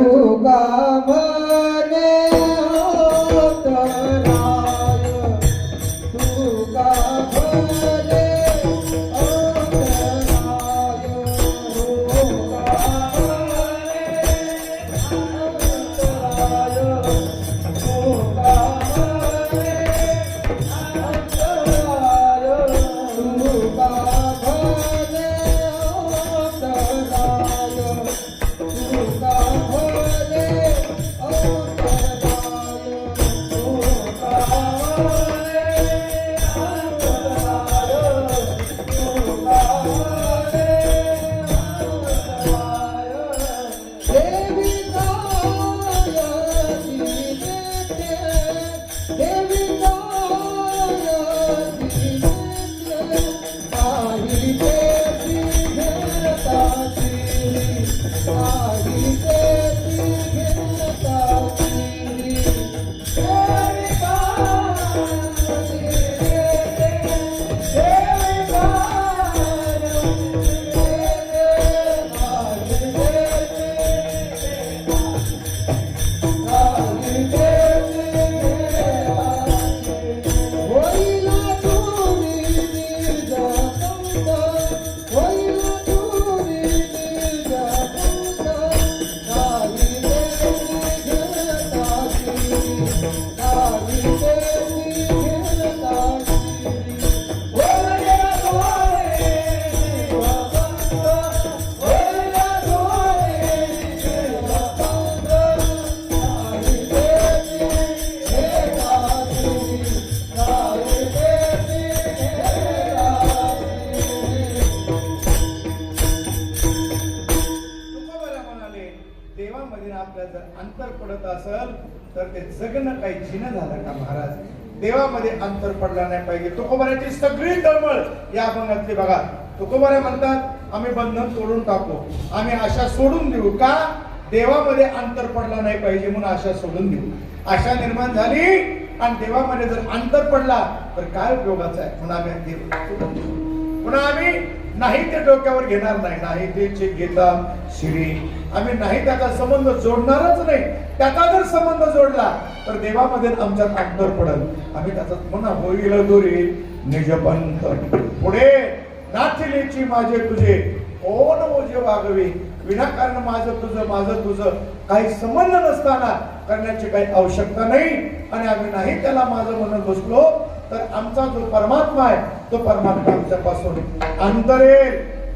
[SPEAKER 1] आपल्या जर अंतर पडत असेल तर ते जगणं काही जिनं झालं का महाराज. देवामध्ये अंतर पडला नाही पाहिजे. तुकोबाराची सगळी तळमळ या अभंगातली बघा. तुकोबारा म्हणतात आम्ही बंधन तोडून टाकू, आम्ही आशा सोडून देऊ. का? देवामध्ये अंतर पडला नाही पाहिजे म्हणून आशा सोडून देऊ. आशा निर्माण झाली आणि देवामध्ये जर अंतर पडला तर काय उपयोगाचं आहे. पुन्हा आम्ही नाही ते डोक्यावर घेणार नाही. नाही ते घेता श्री आम्ही नाही त्याचा संबंध जोडणारच नाही. त्याचा जर संबंध जोडला तर देवामध्ये आमच्यात अंतर पडल. आम्ही त्याचा पुन्हा होईल दोरी निजपंथ पुढे नाचलेची माझे तुझे कोण ओझे वागवे. विनाकारण माझं तुझं काही संबंध नसताना करण्याची काही आवश्यकता नाही. आणि आम्ही नाही त्याला माझं म्हणत बसलो तर आमचा जो परमात्मा आहे तो परमात्मा आमच्यापासून अंतरेल,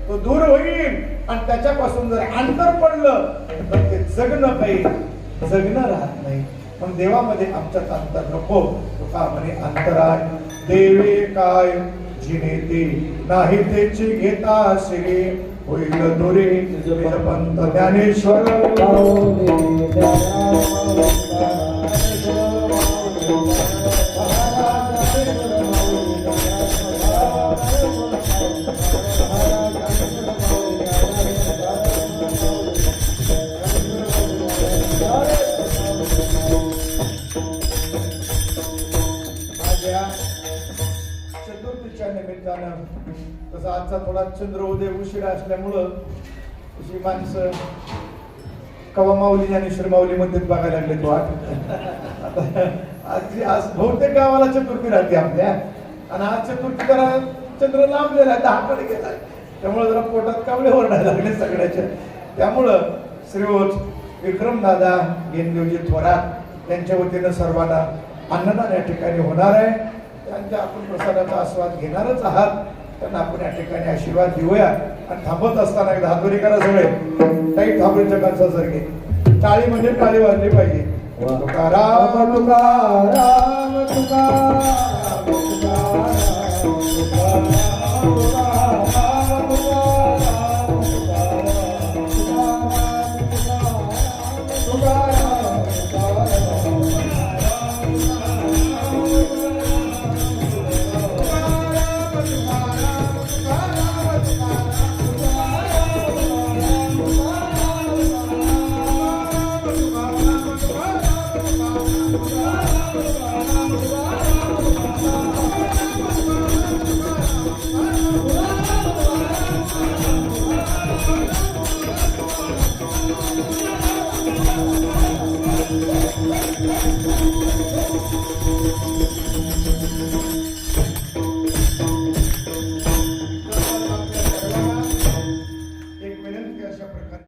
[SPEAKER 1] तो दूर होईल. आणि त्याच्यापासून जर अंतर पडलं तर ते जगणं राहत नाही. पण देवामध्ये आमच्यात अंतर नको. का म्हणे अंतराय देवे काय जिने ते नाही तेची घेता श्री होईल दोरे पंत ज्ञानेश्वर. चतुर्थीच्या निमित्तानं तसं आजचा थोडा चंद्रोदय उशिरा असल्यामुळं अशी माणसं कवा माऊली ज्ञानेश्वर माऊली मध्ये बघायला लागले. तो आज बहुतेक गावाला चतुर्थी राहते आपल्या. आणि आज चतुर्थी जरा चंद्र लांबलेला आहे, 10 कडे गेलाय. त्यामुळे जरा पोटात कावळे ओरडायला लागले सगळ्याच्या. त्यामुळं श्रीवत विक्रमदादा गेंदेवजी थोरात यांच्या वतीनं सर्वांना अन्नदान या ठिकाणी होणार आहे. त्यांच्या आपण प्रसादाचा आस्वाद घेणारच आहात. त्यांना आपण या ठिकाणी आशीर्वाद देऊया. आणि थांबत असताना एकदा हातोरी करा सगळे, काही थांबरीच्या कंसासारखे. टाळी म्हणजे टाळी वाजली पाहिजे. तुकाराम
[SPEAKER 2] तुकाराम तुकाराम तुकाराम
[SPEAKER 1] तुकाराम